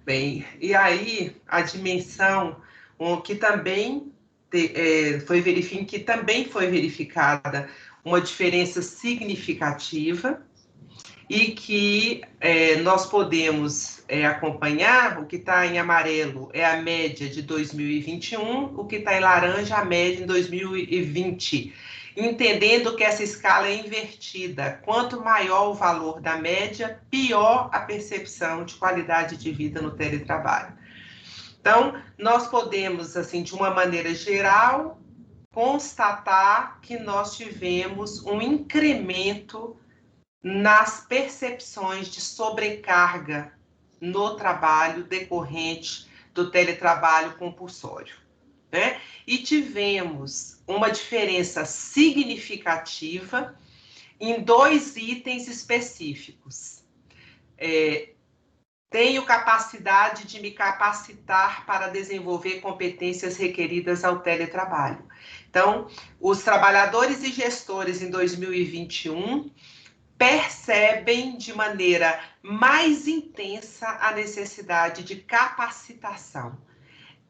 Bem, e aí a dimensão que também foi verificada uma diferença significativa e que nós podemos acompanhar. O que está em amarelo é a média de 2021, o que está em laranja a média em 2020, entendendo que essa escala é invertida. Quanto maior o valor da média, pior a percepção de qualidade de vida no teletrabalho. Então, nós podemos, assim, de uma maneira geral, constatar que nós tivemos um incremento nas percepções de sobrecarga no trabalho decorrente do teletrabalho compulsório, né? E tivemos uma diferença significativa em 2 itens específicos. Tenho capacidade de me capacitar para desenvolver competências requeridas ao teletrabalho. Então, os trabalhadores e gestores em 2021 percebem de maneira mais intensa a necessidade de capacitação.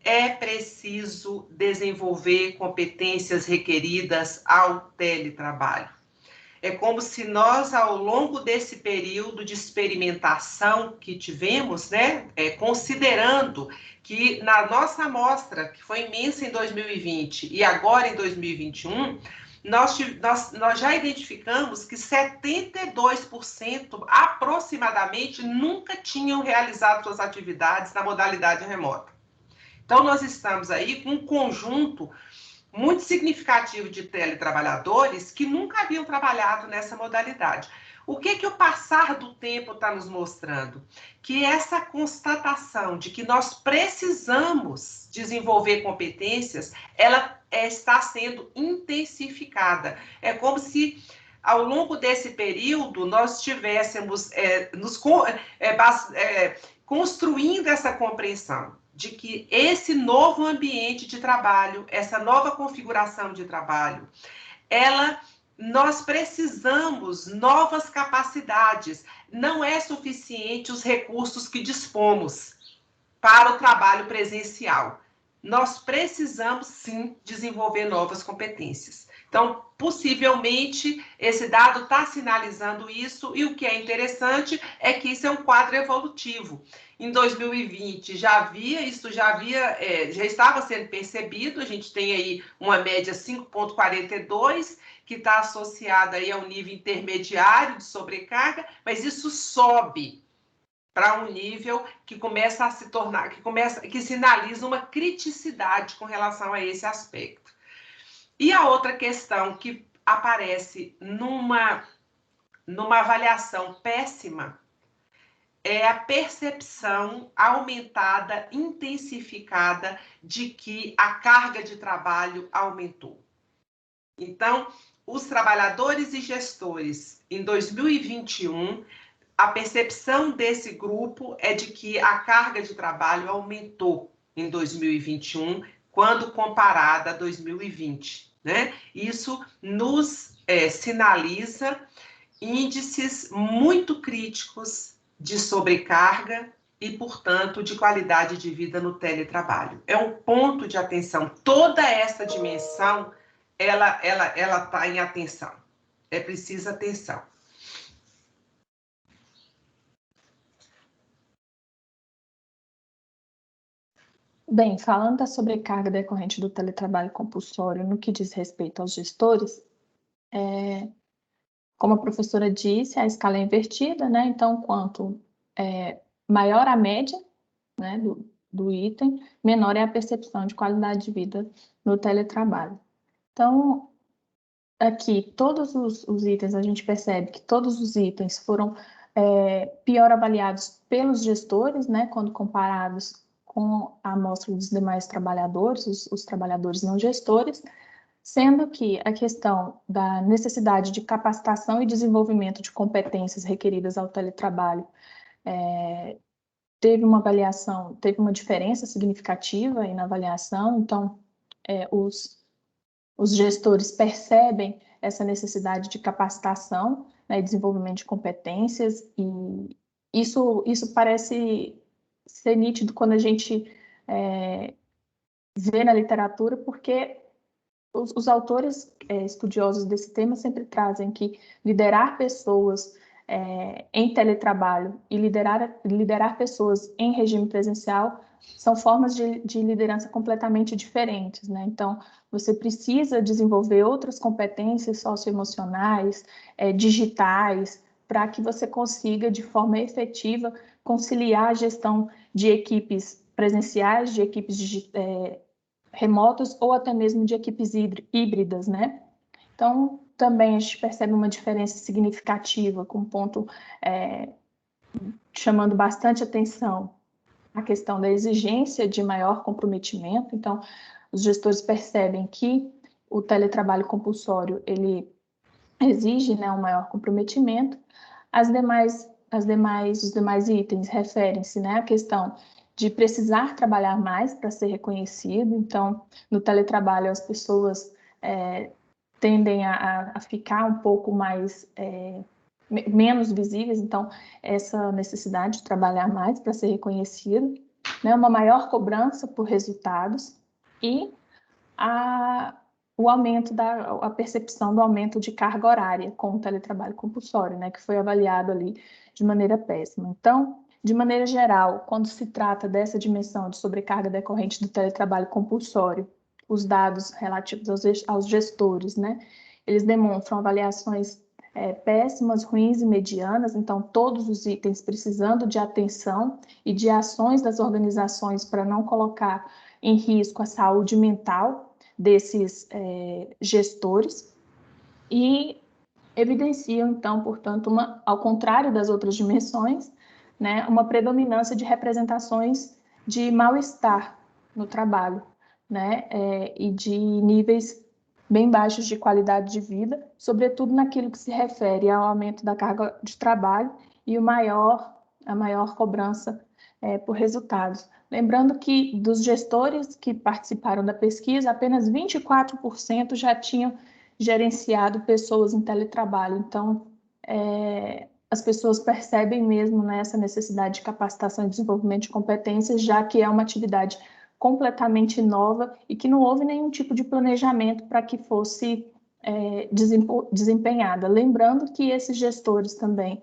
É preciso desenvolver competências requeridas ao teletrabalho. É como se nós, ao longo desse período de experimentação que tivemos, né, considerando que na nossa amostra, que foi imensa em 2020 e agora em 2021, nós já identificamos que 72% aproximadamente nunca tinham realizado suas atividades na modalidade remota. Então, nós estamos aí com um conjunto muito significativo de teletrabalhadores que nunca haviam trabalhado nessa modalidade. O que o passar do tempo está nos mostrando? Que essa constatação de que nós precisamos desenvolver competências, ela está sendo intensificada. É como se, ao longo desse período, nós estivéssemos construindo essa compreensão de que esse novo ambiente de trabalho, essa nova configuração de trabalho, nós precisamos novas capacidades. Não é suficiente os recursos que dispomos para o trabalho presencial. Nós precisamos, sim, desenvolver novas competências. Então, possivelmente, esse dado está sinalizando isso, e o que é interessante é que isso é um quadro evolutivo. Em 2020, já estava sendo percebido, a gente tem aí uma média 5,42, que está associada aí ao nível intermediário de sobrecarga, mas isso sobe para um nível que começa a se tornar, que sinaliza uma criticidade com relação a esse aspecto. E a outra questão que aparece numa avaliação péssima é a percepção aumentada, intensificada de que a carga de trabalho aumentou. Então, os trabalhadores e gestores em 2021, a percepção desse grupo é de que a carga de trabalho aumentou em 2021, quando comparada a 2020, né? Isso nos sinaliza índices muito críticos de sobrecarga e, portanto, de qualidade de vida no teletrabalho. É um ponto de atenção. Toda essa dimensão, ela está em atenção. É preciso atenção. Bem, falando da sobrecarga decorrente do teletrabalho compulsório no que diz respeito aos gestores, como a professora disse, a escala é invertida, né? Então, quanto maior a média, né, do item, menor é a percepção de qualidade de vida no teletrabalho. Então, aqui, todos os itens, a gente percebe que todos os itens foram pior avaliados pelos gestores, né, quando comparados com a amostra dos demais trabalhadores, os trabalhadores não gestores, sendo que a questão da necessidade de capacitação e desenvolvimento de competências requeridas ao teletrabalho teve uma diferença significativa aí na avaliação. Então, os gestores percebem essa necessidade de capacitação, né, e desenvolvimento de competências, e isso parece ser nítido quando a gente vê na literatura, porque os autores estudiosos desse tema sempre trazem que liderar pessoas em teletrabalho e liderar pessoas em regime presencial são formas de liderança completamente diferentes, né? Então, você precisa desenvolver outras competências socioemocionais, digitais, para que você consiga, de forma efetiva, conciliar a gestão de equipes presenciais, de equipes remotas ou até mesmo de equipes híbridas, né? Então, também a gente percebe uma diferença significativa, com um ponto chamando bastante atenção, a questão da exigência de maior comprometimento. Então, os gestores percebem que o teletrabalho compulsório, ele exige, né, um maior comprometimento. Os demais itens referem-se, né, à questão de precisar trabalhar mais para ser reconhecido. Então, no teletrabalho, as pessoas tendem a ficar um pouco mais menos visíveis, então essa necessidade de trabalhar mais para ser reconhecido, né, uma maior cobrança por resultados e a percepção do aumento de carga horária com o teletrabalho compulsório, né, que foi avaliado ali de maneira péssima. Então, de maneira geral, quando se trata dessa dimensão de sobrecarga decorrente do teletrabalho compulsório, os dados relativos aos gestores, né, eles demonstram avaliações péssimas, ruins e medianas, então todos os itens precisando de atenção e de ações das organizações para não colocar em risco a saúde mental desses gestores, e evidenciam, então, portanto, ao contrário das outras dimensões, né, uma predominância de representações de mal-estar no trabalho, né, e de níveis bem baixos de qualidade de vida, sobretudo naquilo que se refere ao aumento da carga de trabalho e a maior cobrança por resultados. Lembrando que dos gestores que participaram da pesquisa, apenas 24% já tinham gerenciado pessoas em teletrabalho. Então, as pessoas percebem mesmo, né, essa necessidade de capacitação e desenvolvimento de competências, já que é uma atividade completamente nova e que não houve nenhum tipo de planejamento para que fosse desempenhada. Lembrando que esses gestores também,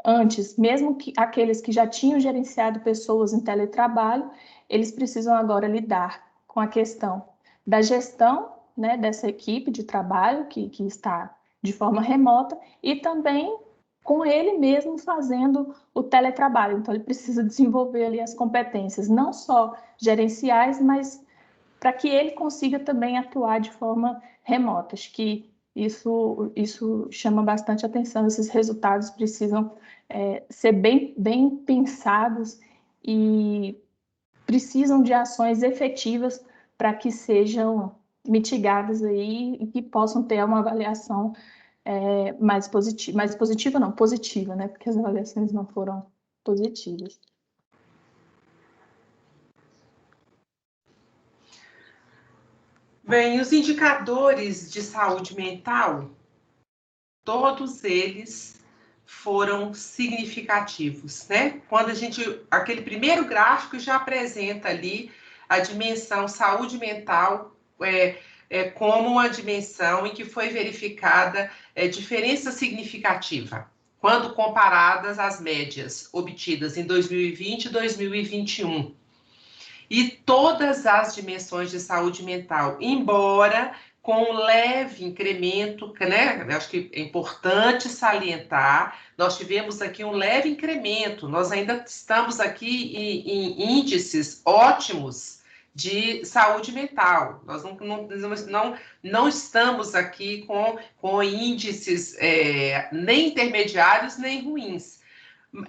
antes, mesmo que aqueles que já tinham gerenciado pessoas em teletrabalho, eles precisam agora lidar com a questão da gestão, né, dessa equipe de trabalho que está de forma remota, e também com ele mesmo fazendo o teletrabalho. Então, ele precisa desenvolver ali as competências, não só gerenciais, mas para que ele consiga também atuar de forma remota. Acho que isso chama bastante atenção. Esses resultados precisam ser bem pensados e precisam de ações efetivas para que sejam mitigadas aí e que possam ter uma avaliação mais positiva não, positiva, né? Porque as avaliações não foram positivas. Bem, os indicadores de saúde mental, todos eles foram significativos, né? Aquele primeiro gráfico já apresenta ali a dimensão saúde mental como uma dimensão em que foi verificada diferença significativa, quando comparadas às médias obtidas em 2020 e 2021. E todas as dimensões de saúde mental, embora com um leve incremento, né? Acho que é importante salientar, nós tivemos aqui um leve incremento, nós ainda estamos aqui em índices ótimos de saúde mental, nós não estamos aqui com índices nem intermediários nem ruins,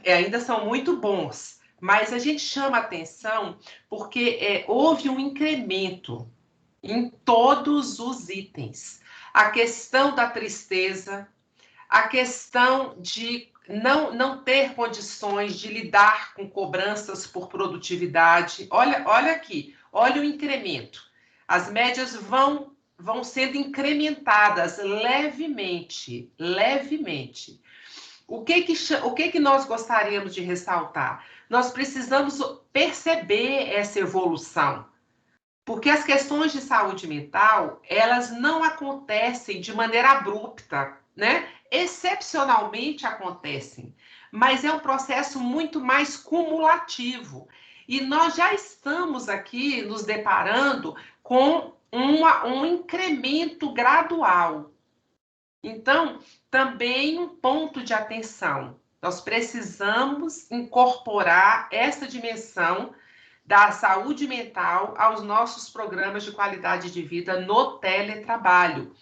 ainda são muito bons, mas a gente chama atenção porque houve um incremento em todos os itens. A questão da tristeza, a questão de não ter condições de lidar com cobranças por produtividade. Olha aqui, olha o incremento. As médias vão sendo incrementadas levemente. O que nós gostaríamos de ressaltar? Nós precisamos perceber essa evolução, porque as questões de saúde mental, elas não acontecem de maneira abrupta, né? Excepcionalmente acontecem, mas é um processo muito mais cumulativo. E nós já estamos aqui nos deparando com um incremento gradual. Então, também um ponto de atenção. Nós precisamos incorporar essa dimensão da saúde mental aos nossos programas de qualidade de vida no teletrabalho.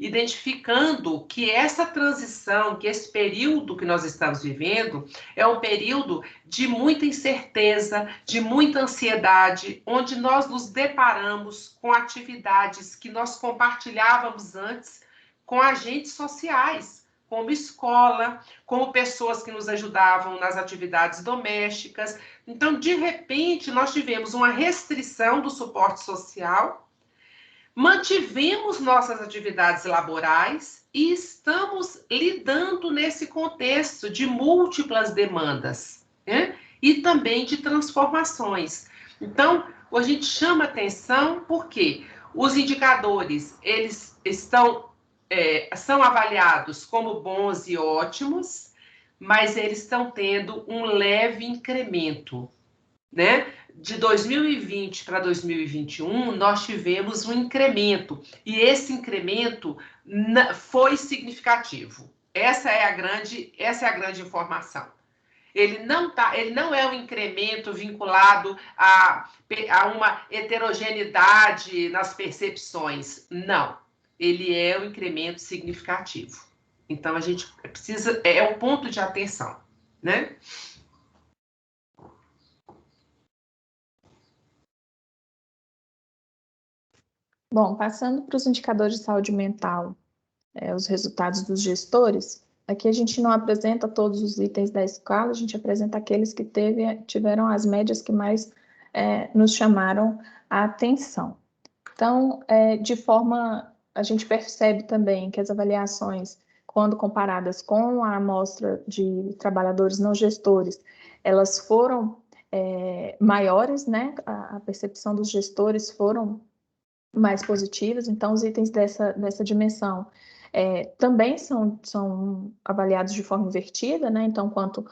identificando que essa transição, que esse período que nós estamos vivendo, é um período de muita incerteza, de muita ansiedade, onde nós nos deparamos com atividades que nós compartilhávamos antes com agentes sociais, como escola, como pessoas que nos ajudavam nas atividades domésticas. Então, de repente, nós tivemos uma restrição do suporte social, mantivemos nossas atividades laborais e estamos lidando nesse contexto de múltiplas demandas, né? E também de transformações. Então, a gente chama atenção porque os indicadores, eles são avaliados como bons e ótimos, mas eles estão tendo um leve incremento, né? De 2020 para 2021, nós tivemos um incremento, e esse incremento foi significativo. Essa é a grande informação. Ele não é um incremento vinculado a uma heterogeneidade nas percepções, não. Ele é um incremento significativo. Então, a gente precisa, é um ponto de atenção, né? Bom, passando para os indicadores de saúde mental, os resultados dos gestores, aqui a gente não apresenta todos os itens da escala, a gente apresenta aqueles que tiveram as médias que mais nos chamaram a atenção. Então, a gente percebe também que as avaliações, quando comparadas com a amostra de trabalhadores não gestores, elas foram maiores, né? A percepção dos gestores foram mais positivas, então os itens dessa dimensão também são avaliados de forma invertida, né? Então, quanto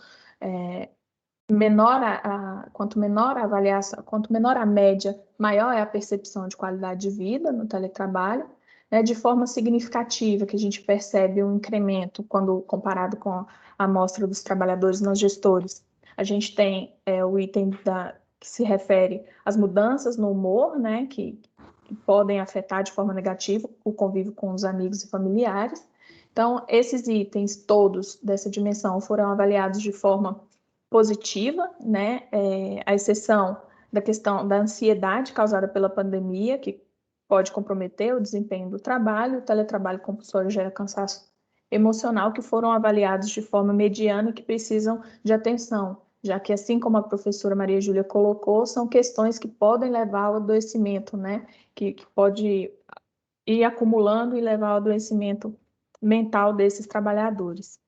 menor a avaliação, quanto menor a média, maior é a percepção de qualidade de vida no teletrabalho, né? De forma significativa, que a gente percebe um incremento quando comparado com a amostra dos trabalhadores não gestores. A gente tem o item que se refere às mudanças no humor, né? Que podem afetar de forma negativa o convívio com os amigos e familiares. Então, esses itens todos dessa dimensão foram avaliados de forma positiva, né? A exceção da questão da ansiedade causada pela pandemia, que pode comprometer o desempenho do trabalho, o teletrabalho compulsório gera cansaço emocional, que foram avaliados de forma mediana e que precisam de atenção, já que, assim como a professora Maria Júlia colocou, são questões que podem levar ao adoecimento, né? Que pode ir acumulando e levar ao adoecimento mental desses trabalhadores.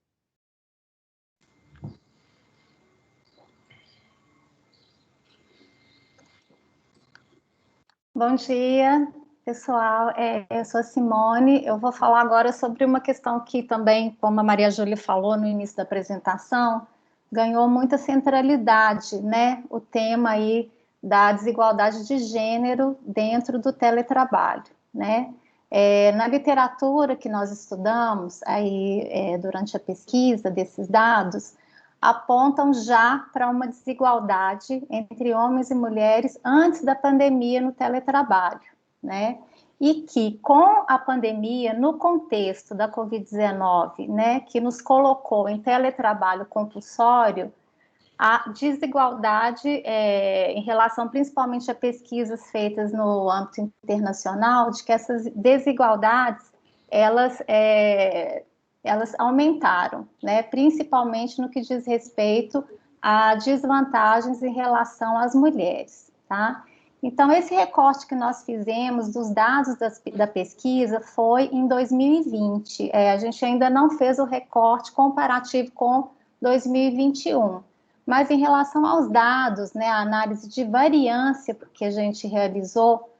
Bom dia, pessoal. Eu sou a Simone. Eu vou falar agora sobre uma questão que também, como a Maria Júlia falou no início da apresentação, ganhou muita centralidade, né? O tema aí da desigualdade de gênero dentro do teletrabalho, né? Na literatura que nós estudamos aí durante a pesquisa desses dados, apontam já para uma desigualdade entre homens e mulheres antes da pandemia no teletrabalho, né? E que com a pandemia, no contexto da Covid-19, né, que nos colocou em teletrabalho compulsório, a desigualdade em relação principalmente a pesquisas feitas no âmbito internacional, de que essas desigualdades, elas aumentaram, né? Principalmente no que diz respeito a desvantagens em relação às mulheres, tá? Então, esse recorte que nós fizemos dos dados da pesquisa foi em 2020. A gente ainda não fez o recorte comparativo com 2021. Mas em relação aos dados, né, a análise de variância que a gente realizou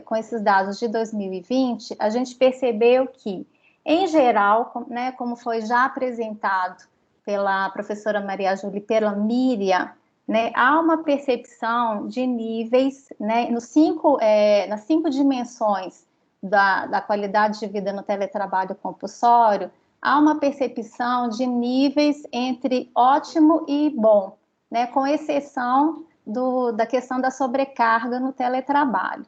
com esses dados de 2020, a gente percebeu que, em geral, né, como foi já apresentado pela professora Maria Júlia e pela Miriam, né, há uma percepção de níveis, né, nas 5 dimensões da qualidade de vida no teletrabalho compulsório, há uma percepção de níveis entre ótimo e bom, né, com exceção da questão da sobrecarga no teletrabalho.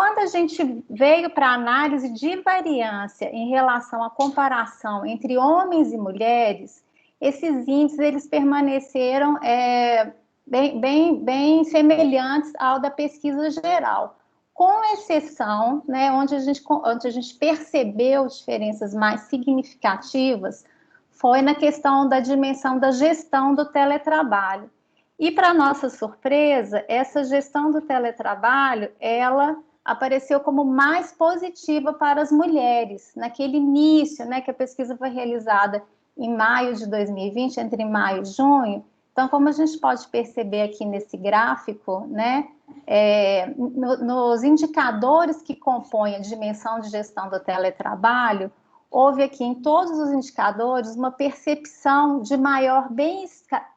quando a gente veio para a análise de variância em relação à comparação entre homens e mulheres, esses índices eles permaneceram bem semelhantes ao da pesquisa geral, com exceção, né, onde a gente percebeu diferenças mais significativas, foi na questão da dimensão da gestão do teletrabalho. E, para nossa surpresa, essa gestão do teletrabalho, ela apareceu como mais positiva para as mulheres. Naquele início, né, que a pesquisa foi realizada em maio de 2020, entre maio e junho. Então, como a gente pode perceber aqui nesse gráfico, né, nos indicadores que compõem a dimensão de gestão do teletrabalho, houve aqui em todos os indicadores uma percepção de maior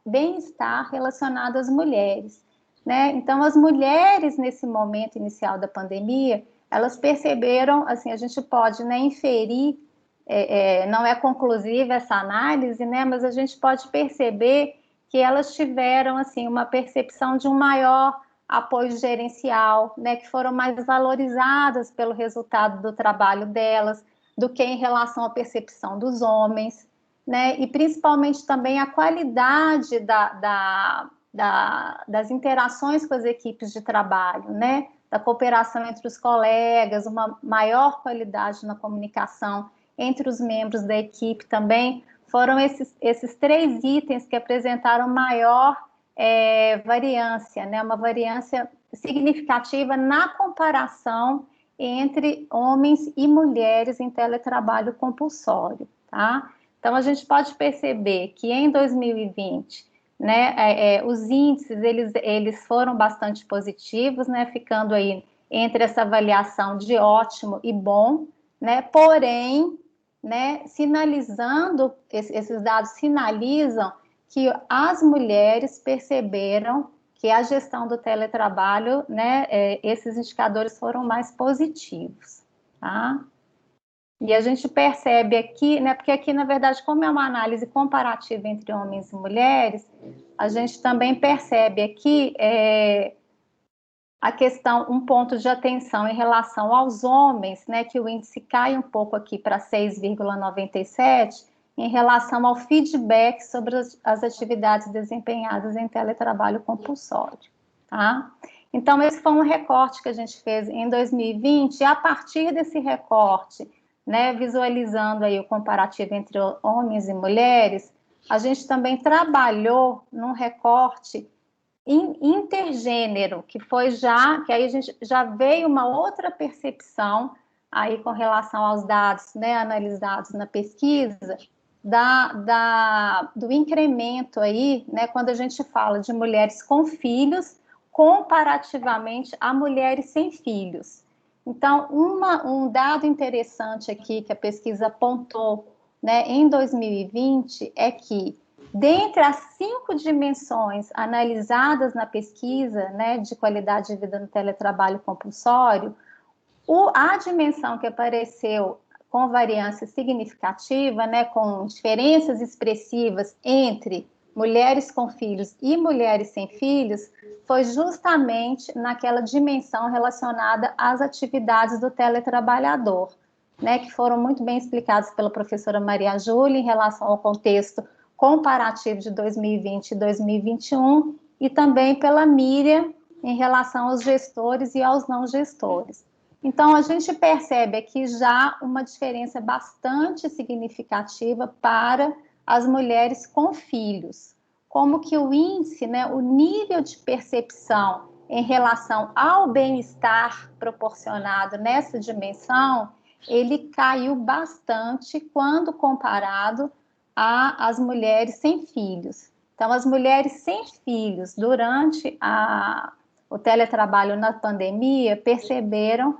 bem-estar relacionado às mulheres, né? Então, as mulheres, nesse momento inicial da pandemia, elas perceberam, assim, a gente pode, né, inferir, não é conclusiva essa análise, né, mas a gente pode perceber que elas tiveram, assim, uma percepção de um maior apoio gerencial, né, que foram mais valorizadas pelo resultado do trabalho delas, do que em relação à percepção dos homens, né? E principalmente também a qualidade das interações com as equipes de trabalho, né? Da cooperação entre os colegas, uma maior qualidade na comunicação entre os membros da equipe também, foram esses 3 itens que apresentaram maior variância, né? Uma variância significativa na comparação entre homens e mulheres em teletrabalho compulsório, tá? Então, a gente pode perceber que em 2020, né, os índices, eles foram bastante positivos, né, ficando aí entre essa avaliação de ótimo e bom, né, porém, né, esses dados sinalizam que as mulheres perceberam que a gestão do teletrabalho, né, esses indicadores foram mais positivos, tá? E a gente percebe aqui, né, porque aqui, na verdade, como é uma análise comparativa entre homens e mulheres, a gente também percebe aqui a questão, um ponto de atenção em relação aos homens, né, que o índice cai um pouco aqui para 6,97, em relação ao feedback sobre as atividades desempenhadas em teletrabalho compulsório, tá? Então, esse foi um recorte que a gente fez em 2020, e a partir desse recorte, né, visualizando aí o comparativo entre homens e mulheres, a gente também trabalhou num recorte intergênero, que aí a gente já veio uma outra percepção aí com relação aos dados, né, analisados na pesquisa, do incremento aí, né, quando a gente fala de mulheres com filhos, comparativamente a mulheres sem filhos. Então, um dado interessante aqui que a pesquisa apontou, né, em 2020 é que, dentre as 5 dimensões analisadas na pesquisa, né, de qualidade de vida no teletrabalho compulsório, a dimensão que apareceu com variância significativa, né, com diferenças expressivas entre mulheres com filhos e mulheres sem filhos, foi justamente naquela dimensão relacionada às atividades do teletrabalhador, né, que foram muito bem explicadas pela professora Maria Júlia em relação ao contexto comparativo de 2020 e 2021, e também pela Miriam em relação aos gestores e aos não gestores. Então, a gente percebe aqui já uma diferença bastante significativa para as mulheres com filhos. Como que o índice, né, o nível de percepção em relação ao bem-estar proporcionado nessa dimensão, ele caiu bastante quando comparado às mulheres sem filhos. Então, as mulheres sem filhos, durante o teletrabalho na pandemia, perceberam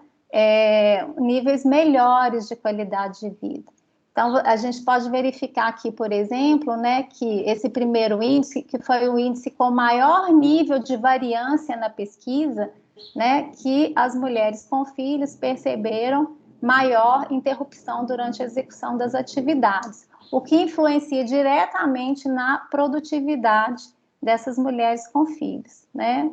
níveis melhores de qualidade de vida. Então, a gente pode verificar aqui, por exemplo, né, que esse primeiro índice, que foi o índice com maior nível de variância na pesquisa, né, que as mulheres com filhos perceberam maior interrupção durante a execução das atividades, o que influencia diretamente na produtividade dessas mulheres com filhos, né?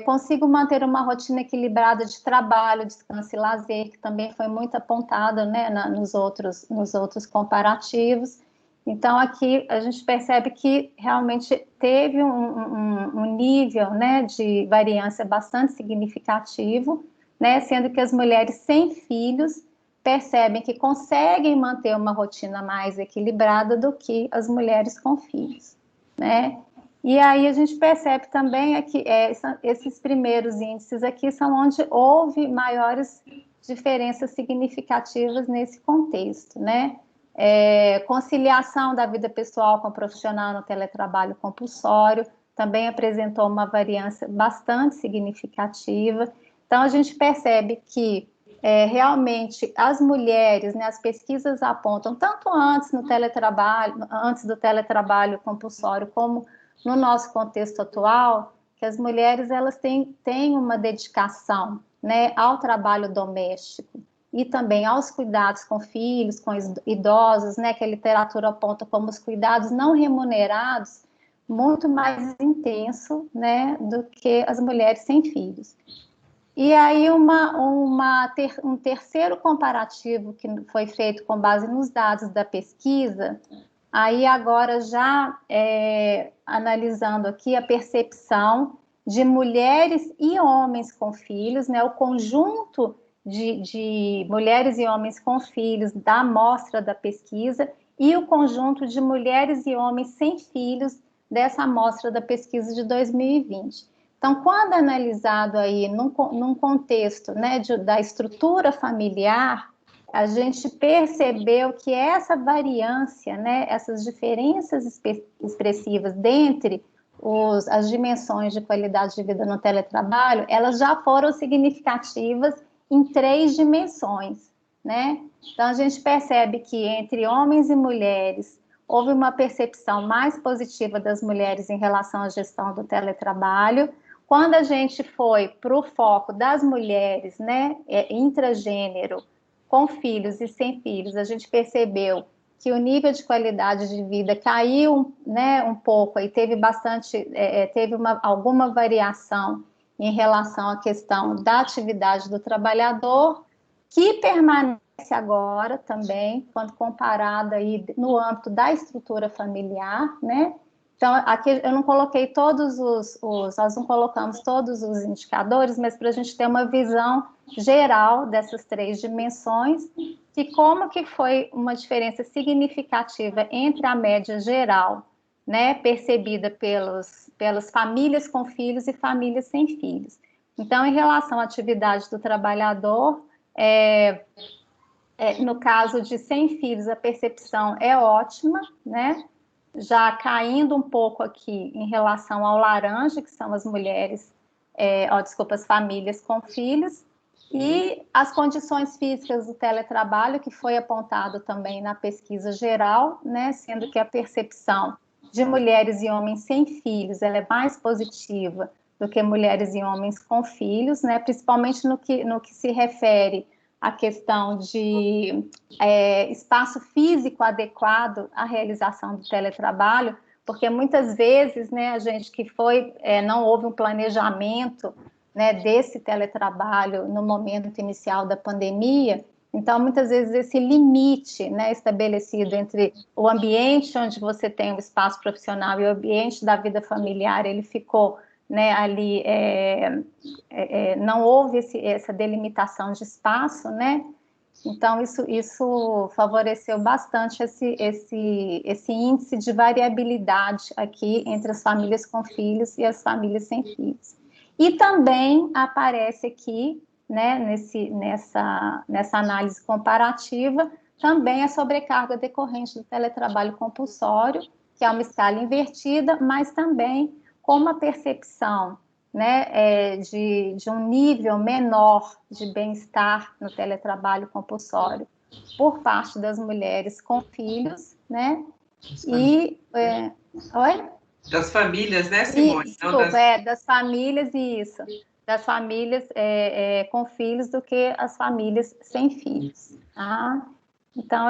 Consigo manter uma rotina equilibrada de trabalho, descanso e lazer, que também foi muito apontado, né, nos outros comparativos. Então, aqui a gente percebe que realmente teve um nível, né, de variância bastante significativo, né, sendo que as mulheres sem filhos percebem que conseguem manter uma rotina mais equilibrada do que as mulheres com filhos, né? E aí a gente percebe também que esses primeiros índices aqui são onde houve maiores diferenças significativas nesse contexto, né? Conciliação da vida pessoal com profissional no teletrabalho compulsório também apresentou uma variância bastante significativa. Então, a gente percebe que realmente as mulheres, né, as pesquisas apontam, tanto antes do teletrabalho compulsório, como no nosso contexto atual, que as mulheres elas têm uma dedicação, né, ao trabalho doméstico e também aos cuidados com filhos, com idosos, né, que a literatura aponta como os cuidados não remunerados, muito mais intenso, né, do que as mulheres sem filhos. E aí um terceiro comparativo que foi feito com base nos dados da pesquisa, aí agora já analisando aqui a percepção de mulheres e homens com filhos, né, o conjunto de mulheres e homens com filhos da amostra da pesquisa e o conjunto de mulheres e homens sem filhos dessa amostra da pesquisa de 2020. Então, quando analisado aí num contexto, né, da estrutura familiar, a gente percebeu que essa variância, né, essas diferenças expressivas dentre as dimensões de qualidade de vida no teletrabalho, elas já foram significativas em 3 dimensões, né? Então, a gente percebe que entre homens e mulheres houve uma percepção mais positiva das mulheres em relação à gestão do teletrabalho. Quando a gente foi para o foco das mulheres, né, intragênero, com filhos e sem filhos, a gente percebeu que o nível de qualidade de vida caiu, né, um pouco, e teve alguma variação em relação à questão da atividade do trabalhador, que permanece agora também, quando comparada aí no âmbito da estrutura familiar, né? Então, aqui eu não coloquei nós não colocamos todos os indicadores, mas para a gente ter uma visão geral dessas 3 dimensões, e como que foi uma diferença significativa entre a média geral, né, percebida pelas famílias com filhos e famílias sem filhos. Então, em relação à atividade do trabalhador, no caso de sem filhos, a percepção é ótima, né? Já caindo um pouco aqui em relação ao laranja, que são as mulheres, as famílias com filhos, e as condições físicas do teletrabalho, que foi apontado também na pesquisa geral, né, sendo que a percepção de mulheres e homens sem filhos ela é mais positiva do que mulheres e homens com filhos, né, principalmente no que se refere à questão de espaço físico adequado à realização do teletrabalho, porque muitas vezes, né, a gente que não houve um planejamento, né, desse teletrabalho no momento inicial da pandemia, então muitas vezes esse limite, né, estabelecido entre o ambiente onde você tem o espaço profissional e o ambiente da vida familiar, ele ficou, né, ali, não houve essa delimitação de espaço, né? Então isso favoreceu bastante esse índice de variabilidade aqui entre as famílias com filhos e as famílias sem filhos. E também aparece aqui, né, nessa análise comparativa, também a sobrecarga decorrente do teletrabalho compulsório, que é uma escala invertida, mas também com uma percepção, né, de um nível menor de bem-estar no teletrabalho compulsório por parte das mulheres com filhos, né? E... Oi? Das famílias, né, Simone? Desculpa, das famílias, isso. Das famílias com filhos do que as famílias sem filhos. Tá? Então,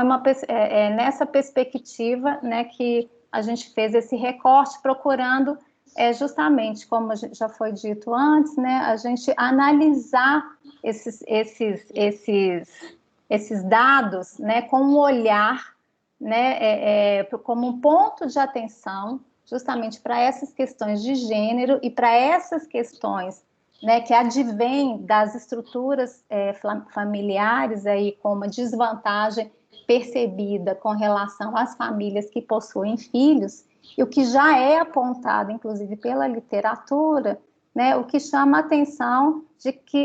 nessa perspectiva, né, que a gente fez esse recorte, procurando é justamente, como já foi dito antes, né, a gente analisar esses dados, né, com um olhar, né, como um ponto de atenção, justamente para essas questões de gênero e para essas questões, né, que advêm das estruturas familiares aí com uma desvantagem percebida com relação às famílias que possuem filhos, e o que já é apontado, inclusive, pela literatura, né, o que chama a atenção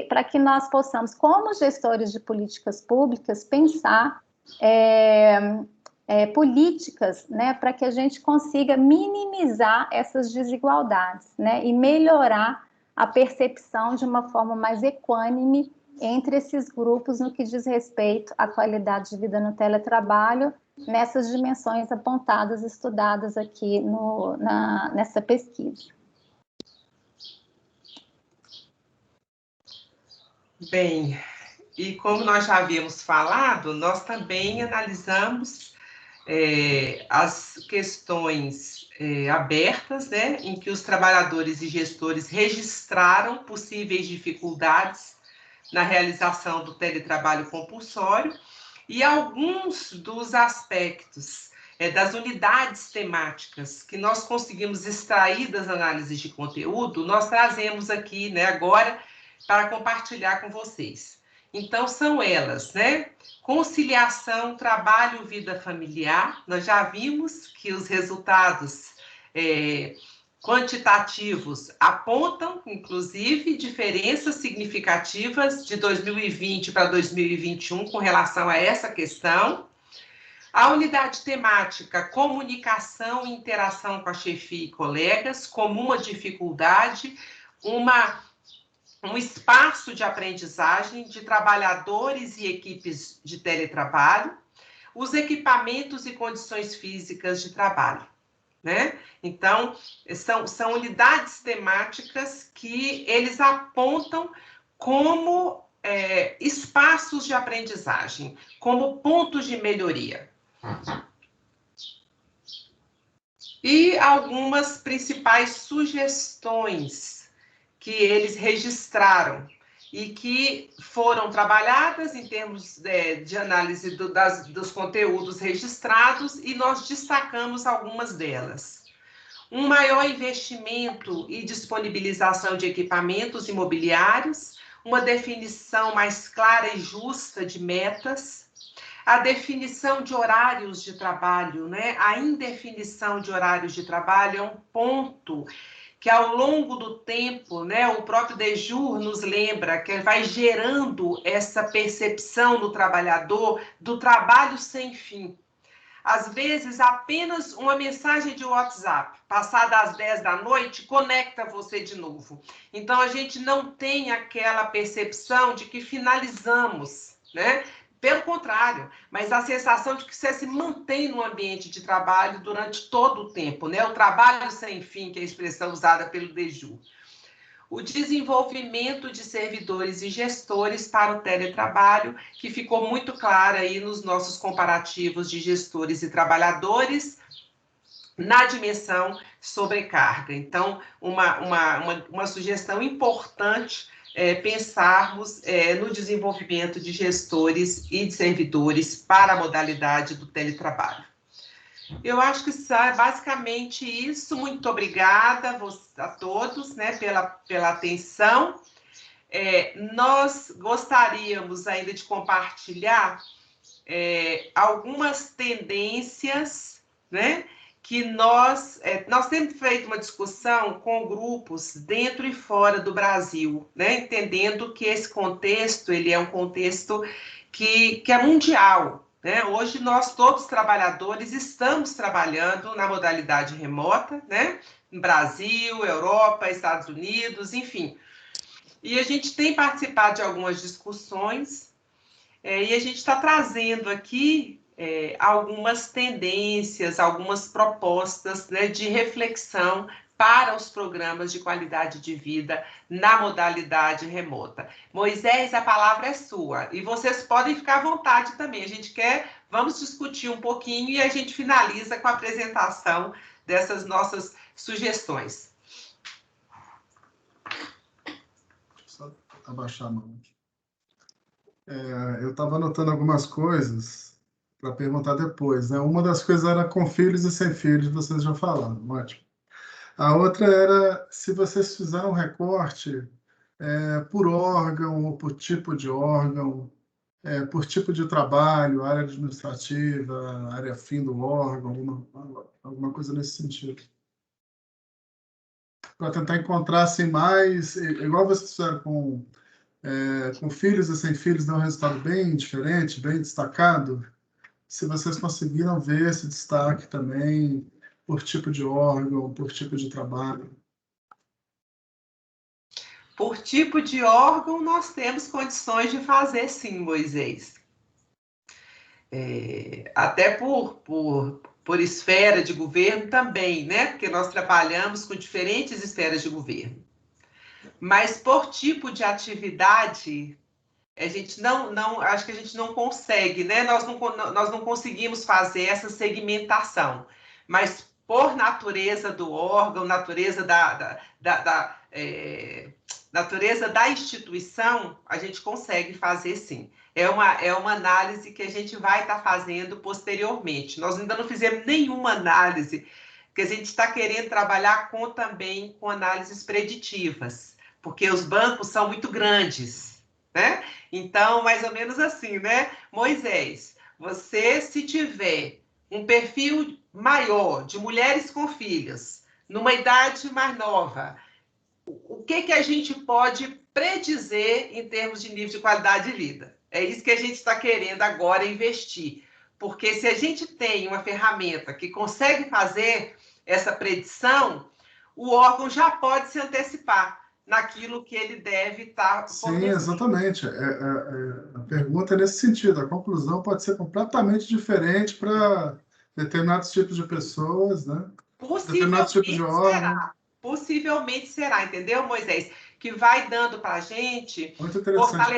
para que nós possamos, como gestores de políticas públicas, pensar políticas, né, para que a gente consiga minimizar essas desigualdades, né, e melhorar a percepção de uma forma mais equânime entre esses grupos no que diz respeito à qualidade de vida no teletrabalho, nessas dimensões apontadas, estudadas aqui nessa pesquisa. Bem, e como nós já havíamos falado, nós também analisamos as questões abertas, né, em que os trabalhadores e gestores registraram possíveis dificuldades na realização do teletrabalho compulsório e alguns dos aspectos das unidades temáticas que nós conseguimos extrair das análises de conteúdo, nós trazemos aqui, né, agora para compartilhar com vocês. Então, são elas, né? Conciliação, trabalho, vida familiar. Nós já vimos que os resultados quantitativos apontam, inclusive, diferenças significativas de 2020 para 2021 com relação a essa questão. A unidade temática, comunicação e interação com a chefia e colegas, como uma dificuldade, um espaço de aprendizagem de trabalhadores e equipes de teletrabalho, os equipamentos e condições físicas de trabalho, né? Então, são unidades temáticas que eles apontam como espaços de aprendizagem, como pontos de melhoria. E algumas principais sugestões que eles registraram e que foram trabalhadas em termos de análise dos conteúdos registrados, e nós destacamos algumas delas. Um maior investimento e disponibilização de equipamentos imobiliários, uma definição mais clara e justa de metas, a definição de horários de trabalho, né? A indefinição de horários de trabalho é um ponto que ao longo do tempo, né, o próprio Dejour nos lembra que vai gerando essa percepção no trabalhador do trabalho sem fim. Às vezes, apenas uma mensagem de WhatsApp, passada às 10 da noite, conecta você de novo. Então, a gente não tem aquela percepção de que finalizamos, né? Pelo contrário, mas a sensação de que você se mantém no ambiente de trabalho durante todo o tempo, né? O trabalho sem fim, que é a expressão usada pelo Dejour. O desenvolvimento de servidores e gestores para o teletrabalho, que ficou muito claro aí nos nossos comparativos de gestores e trabalhadores, na dimensão sobrecarga. Então, uma sugestão importante pensarmos no desenvolvimento de gestores e de servidores para a modalidade do teletrabalho. Eu acho que é basicamente isso. Muito obrigada a todos, né, pela atenção. Nós gostaríamos ainda de compartilhar algumas tendências, né, que nós temos feito uma discussão com grupos dentro e fora do Brasil, né, entendendo que esse contexto ele é um contexto que é mundial, né? Hoje nós todos trabalhadores estamos trabalhando na modalidade remota, né, no Brasil, Europa, Estados Unidos, enfim. E a gente tem participado de algumas discussões e a gente está trazendo aqui algumas tendências, algumas propostas, né, de reflexão para os programas de qualidade de vida na modalidade remota. Moisés, a palavra é sua. E vocês podem ficar à vontade também. Vamos discutir um pouquinho e a gente finaliza com a apresentação dessas nossas sugestões. abaixar a mão. Eu estava anotando algumas coisas para perguntar depois, né? Uma das coisas era com filhos e sem filhos, vocês já falaram, ótimo. A outra era se vocês fizeram um recorte por órgão ou por tipo de órgão, por tipo de trabalho, área administrativa, área fim do órgão, alguma coisa nesse sentido. Para tentar encontrar assim, mais, igual vocês fizeram com filhos e sem filhos, dá um resultado bem diferente, bem destacado. Se vocês conseguiram ver esse destaque também por tipo de órgão, por tipo de trabalho. Por tipo de órgão, nós temos condições de fazer sim, Moisés. Até por esfera de governo também, né? Porque nós trabalhamos com diferentes esferas de governo. Mas por tipo de atividade, a gente acho que a gente não consegue, né? Nós não conseguimos fazer essa segmentação. Mas por natureza do órgão, natureza natureza da instituição, a gente consegue fazer sim. É uma análise que a gente vai estar fazendo posteriormente. Nós ainda não fizemos nenhuma análise, porque a gente está querendo trabalhar também com análises preditivas, porque os bancos são muito grandes, né? Então, mais ou menos assim, né? Moisés, você, se tiver um perfil maior de mulheres com filhos, numa idade mais nova, o que a gente pode predizer em termos de nível de qualidade de vida? É isso que a gente está querendo agora investir. Porque se a gente tem uma ferramenta que consegue fazer essa predição, o órgão já pode se antecipar naquilo que ele deve estar Sim, fornecendo. exatamente. A pergunta é nesse sentido. A conclusão pode ser completamente diferente para determinados tipos de pessoas, né? Determinados tipos de órgão. Possivelmente será, entendeu, Moisés? Que vai dando para a gente, muito interessante,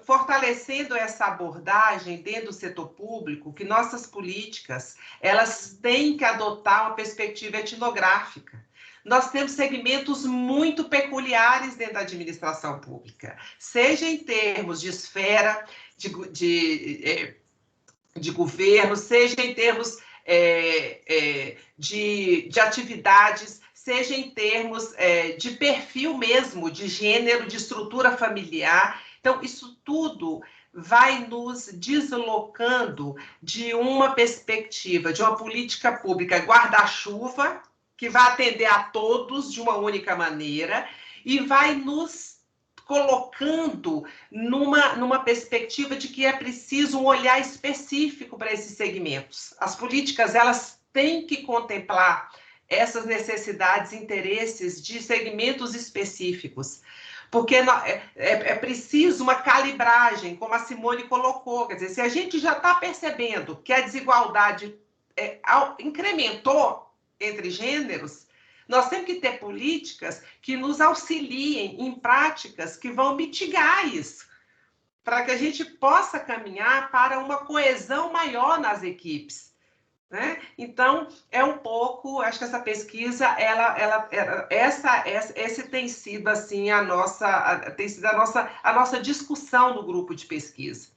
fortalecendo essa abordagem dentro do setor público, que nossas políticas elas têm que adotar uma perspectiva etnográfica. Nós temos segmentos muito peculiares dentro da administração pública, seja em termos de esfera de governo, seja em termos de atividades, seja em termos de perfil mesmo, de gênero, de estrutura familiar. Então, isso tudo vai nos deslocando de uma perspectiva, de uma política pública guarda-chuva, que vai atender a todos de uma única maneira, e vai nos colocando numa perspectiva de que é preciso um olhar específico para esses segmentos. As políticas, elas têm que contemplar essas necessidades e interesses de segmentos específicos, porque é preciso uma calibragem, como a Simone colocou, quer dizer, se a gente já está percebendo que a desigualdade incrementou entre gêneros, nós temos que ter políticas que nos auxiliem em práticas que vão mitigar isso, para que a gente possa caminhar para uma coesão maior nas equipes, né? Então, é um pouco, acho que essa pesquisa, esse tem sido assim a nossa discussão no grupo de pesquisa.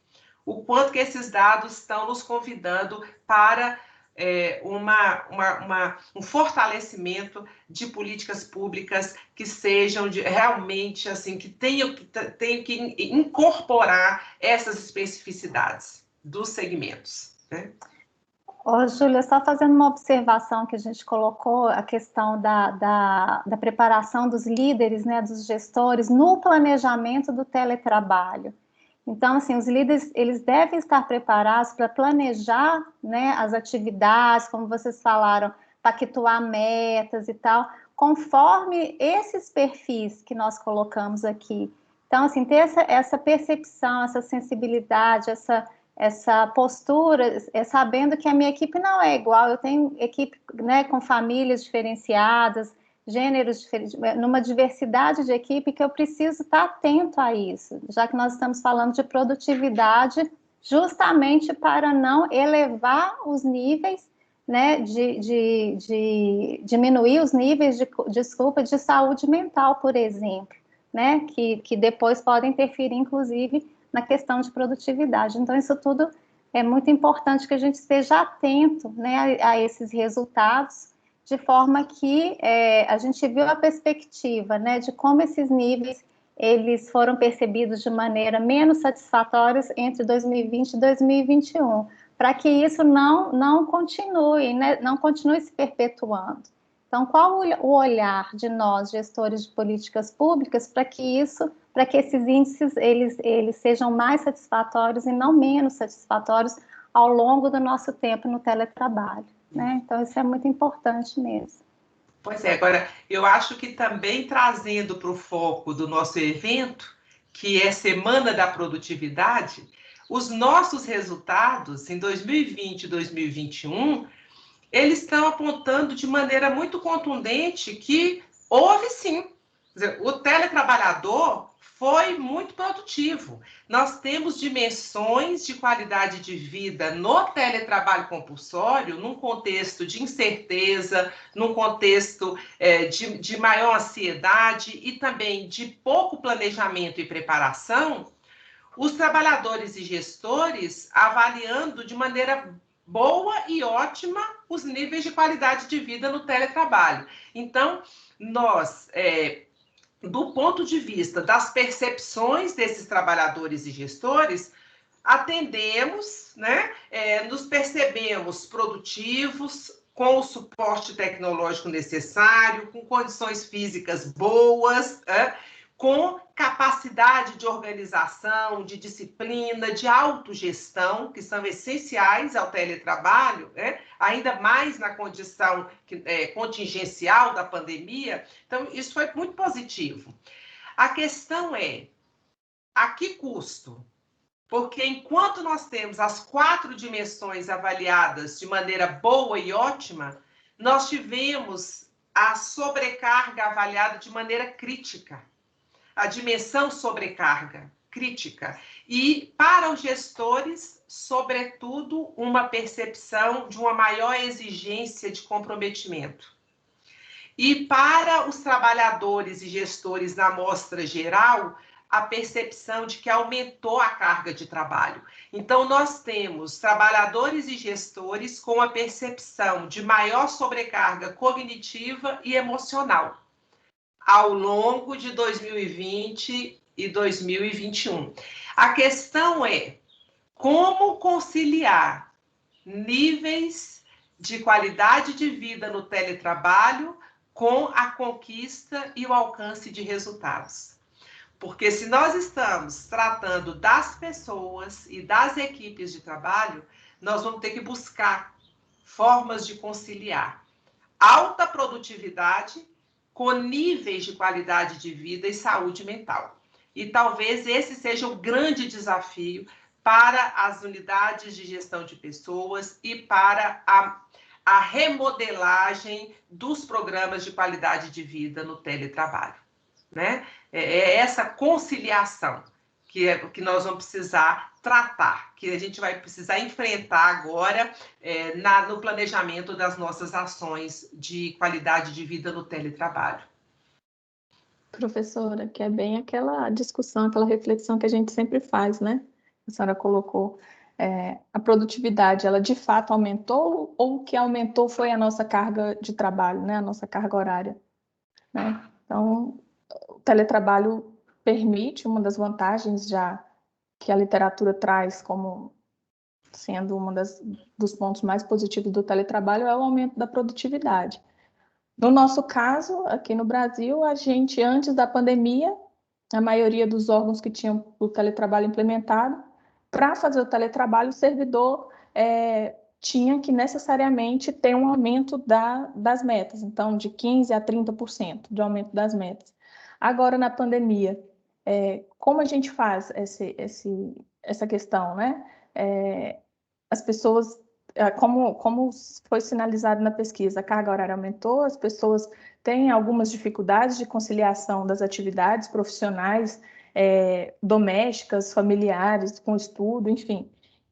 O quanto que esses dados estão nos convidando para um fortalecimento de políticas públicas que sejam realmente assim, que tenham que incorporar essas especificidades dos segmentos, né? Ô, Júlia, só fazendo uma observação que a gente colocou, a questão da preparação dos líderes, né, dos gestores, no planejamento do teletrabalho. Então, assim, os líderes, eles devem estar preparados para planejar, né, as atividades, como vocês falaram, pactuar metas e tal, conforme esses perfis que nós colocamos aqui. Então, assim, ter essa percepção, essa sensibilidade, essa postura, sabendo que a minha equipe não é igual, eu tenho equipe, né, com famílias diferenciadas, gêneros diferentes, numa diversidade de equipe, que eu preciso estar atento a isso, já que nós estamos falando de produtividade, justamente para não elevar os níveis, né, diminuir os níveis de saúde mental, por exemplo, né, que depois podem interferir, inclusive, na questão de produtividade. Então, isso tudo é muito importante que a gente esteja atento, né, a esses resultados, de forma que a gente viu a perspectiva, né, de como esses níveis eles foram percebidos de maneira menos satisfatória entre 2020 e 2021, para que isso não continue, né, não continue se perpetuando. Então, qual o olhar de nós, gestores de políticas públicas, para que esses índices eles sejam mais satisfatórios e não menos satisfatórios ao longo do nosso tempo no teletrabalho, né? Então, isso é muito importante mesmo. Pois é, agora, eu acho que também trazendo para o foco do nosso evento, que é Semana da Produtividade, os nossos resultados em 2020 e 2021, eles estão apontando de maneira muito contundente que houve sim. Quer dizer, o teletrabalhador foi muito produtivo. Nós temos dimensões de qualidade de vida no teletrabalho compulsório, num contexto de incerteza, num contexto de maior ansiedade e também de pouco planejamento e preparação, os trabalhadores e gestores avaliando de maneira boa e ótima os níveis de qualidade de vida no teletrabalho. Então, nós, do ponto de vista das percepções desses trabalhadores e gestores, atendemos, né, nos percebemos produtivos, com o suporte tecnológico necessário, com condições físicas boas, com capacidade de organização, de disciplina, de autogestão, que são essenciais ao teletrabalho, né? Ainda mais na condição contingencial da pandemia. Então, isso foi muito positivo. A questão é, a que custo? Porque enquanto nós temos as 4 dimensões avaliadas de maneira boa e ótima, nós tivemos a sobrecarga avaliada de maneira crítica. A dimensão sobrecarga crítica. E, para os gestores, sobretudo, uma percepção de uma maior exigência de comprometimento. E, para os trabalhadores e gestores na amostra geral, a percepção de que aumentou a carga de trabalho. Então, nós temos trabalhadores e gestores com a percepção de maior sobrecarga cognitiva e emocional ao longo de 2020 e 2021. A questão é como conciliar níveis de qualidade de vida no teletrabalho com a conquista e o alcance de resultados. Porque se nós estamos tratando das pessoas e das equipes de trabalho, nós vamos ter que buscar formas de conciliar alta produtividade com níveis de qualidade de vida e saúde mental. E talvez esse seja o grande desafio para as unidades de gestão de pessoas e para a remodelagem dos programas de qualidade de vida no teletrabalho, né? É essa conciliação que nós vamos precisar tratar, que a gente vai precisar enfrentar agora no planejamento das nossas ações de qualidade de vida no teletrabalho. Professora, que é bem aquela discussão, aquela reflexão que a gente sempre faz, né? A senhora colocou, a produtividade, ela de fato aumentou ou o que aumentou foi a nossa carga de trabalho, né? A nossa carga horária, né? Então, o teletrabalho permite, uma das vantagens já que a literatura traz como sendo dos pontos mais positivos do teletrabalho é o aumento da produtividade. No nosso caso, aqui no Brasil, a gente, antes da pandemia, a maioria dos órgãos que tinham o teletrabalho implementado, para fazer o teletrabalho, o servidor tinha que necessariamente ter um aumento das metas, então de 15% a 30% de aumento das metas. Agora, na pandemia, como a gente faz essa questão, né? As pessoas, como foi sinalizado na pesquisa, a carga horária aumentou, as pessoas têm algumas dificuldades de conciliação das atividades profissionais, domésticas, familiares, com estudo, enfim.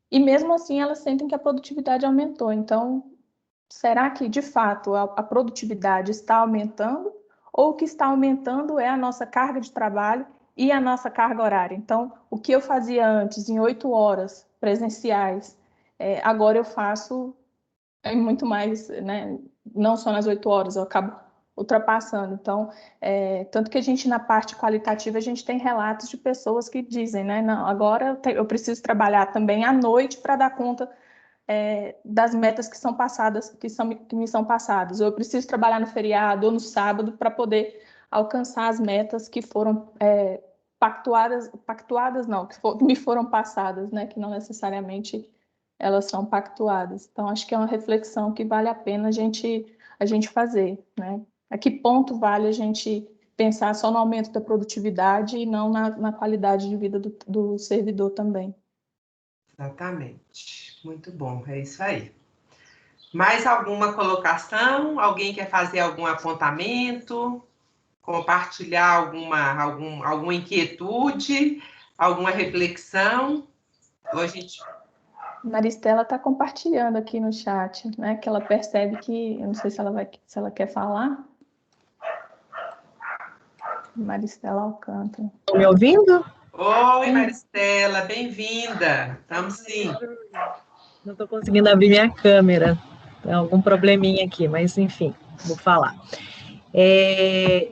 E mesmo assim elas sentem que a produtividade aumentou. Então, será que de fato a produtividade está aumentando ou o que está aumentando é a nossa carga de trabalho e a nossa carga horária. Então, o que eu fazia antes em 8 horas presenciais, agora eu faço muito mais, né? Não só nas 8 horas, eu acabo ultrapassando. Então, tanto que a gente, na parte qualitativa, a gente tem relatos de pessoas que dizem, né? Não, agora eu preciso trabalhar também à noite para dar conta das metas que são passadas, que me são passadas. Ou eu preciso trabalhar no feriado ou no sábado para poder alcançar as metas que foram pactuadas não, que me foram passadas, né? Que não necessariamente elas são pactuadas. Então, acho que é uma reflexão que vale a pena a gente fazer, né? A que ponto vale a gente pensar só no aumento da produtividade e não na qualidade de vida do servidor também. Exatamente. Muito bom, é isso aí. Mais alguma colocação? Alguém quer fazer algum apontamento? Compartilhar alguma inquietude? Alguma reflexão? Ou a gente... Maristela está compartilhando aqui no chat, né? Que ela percebe que, eu não sei se ela quer falar. Maristela Alcântara. Estão me ouvindo? Oi, Maristela, bem-vinda. Estamos sim. Não estou conseguindo abrir minha câmera. Tem algum probleminha aqui, mas enfim, vou falar.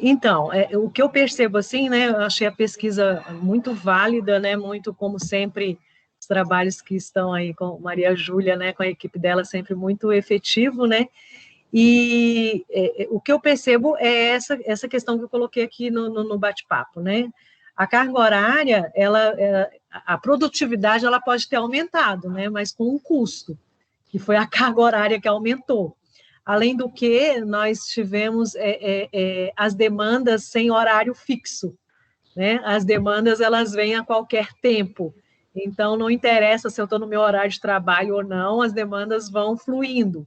Então, o que eu percebo assim, né? Eu achei a pesquisa muito válida, né? Muito como sempre os trabalhos que estão aí com Maria Júlia, né? Com a equipe dela sempre muito efetivo, né? E o que eu percebo é essa questão que eu coloquei aqui no bate-papo, né? A carga horária, a produtividade, ela pode ter aumentado, né? Mas com um custo, que foi a carga horária que aumentou. Além do que, nós tivemos as demandas sem horário fixo, né? As demandas, elas vêm a qualquer tempo. Então, não interessa se eu estou no meu horário de trabalho ou não, as demandas vão fluindo.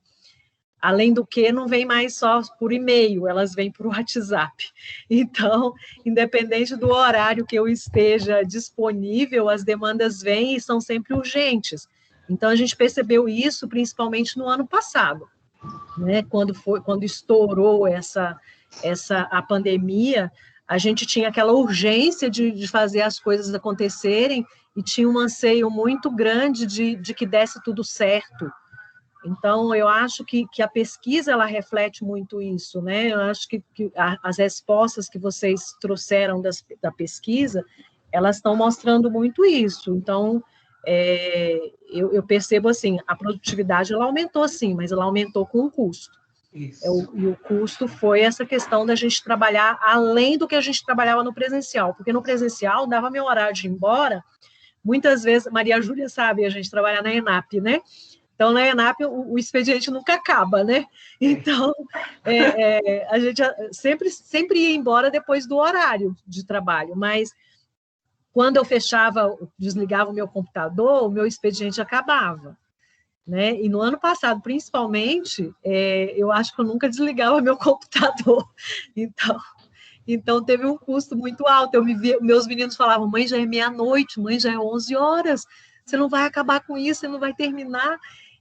Além do que, não vem mais só por e-mail, elas vêm por WhatsApp. Então, independente do horário que eu esteja disponível, as demandas vêm e são sempre urgentes. Então, a gente percebeu isso principalmente no ano passado, né? Quando estourou a pandemia, a gente tinha aquela urgência de fazer as coisas acontecerem e tinha um anseio muito grande de que desse tudo certo. Então, eu acho que a pesquisa, ela reflete muito isso, né? Eu acho que as respostas que vocês trouxeram da pesquisa, elas estão mostrando muito isso. Então, eu percebo assim, a produtividade, ela aumentou sim, mas ela aumentou com um custo. E o custo foi essa questão da gente trabalhar além do que a gente trabalhava no presencial, porque no presencial, dava meu horário de ir embora, muitas vezes, Maria Júlia sabe, a gente trabalha na ENAP, né? Então, na ENAP, o expediente nunca acaba, né? Então, a gente sempre ia embora depois do horário de trabalho, mas quando eu desligava o meu computador, o meu expediente acabava, né? E no ano passado, principalmente, eu acho que eu nunca desligava meu computador. Então teve um custo muito alto. Meus meninos falavam, mãe, já é meia-noite, mãe, já é 11 horas, você não vai acabar com isso, você não vai terminar.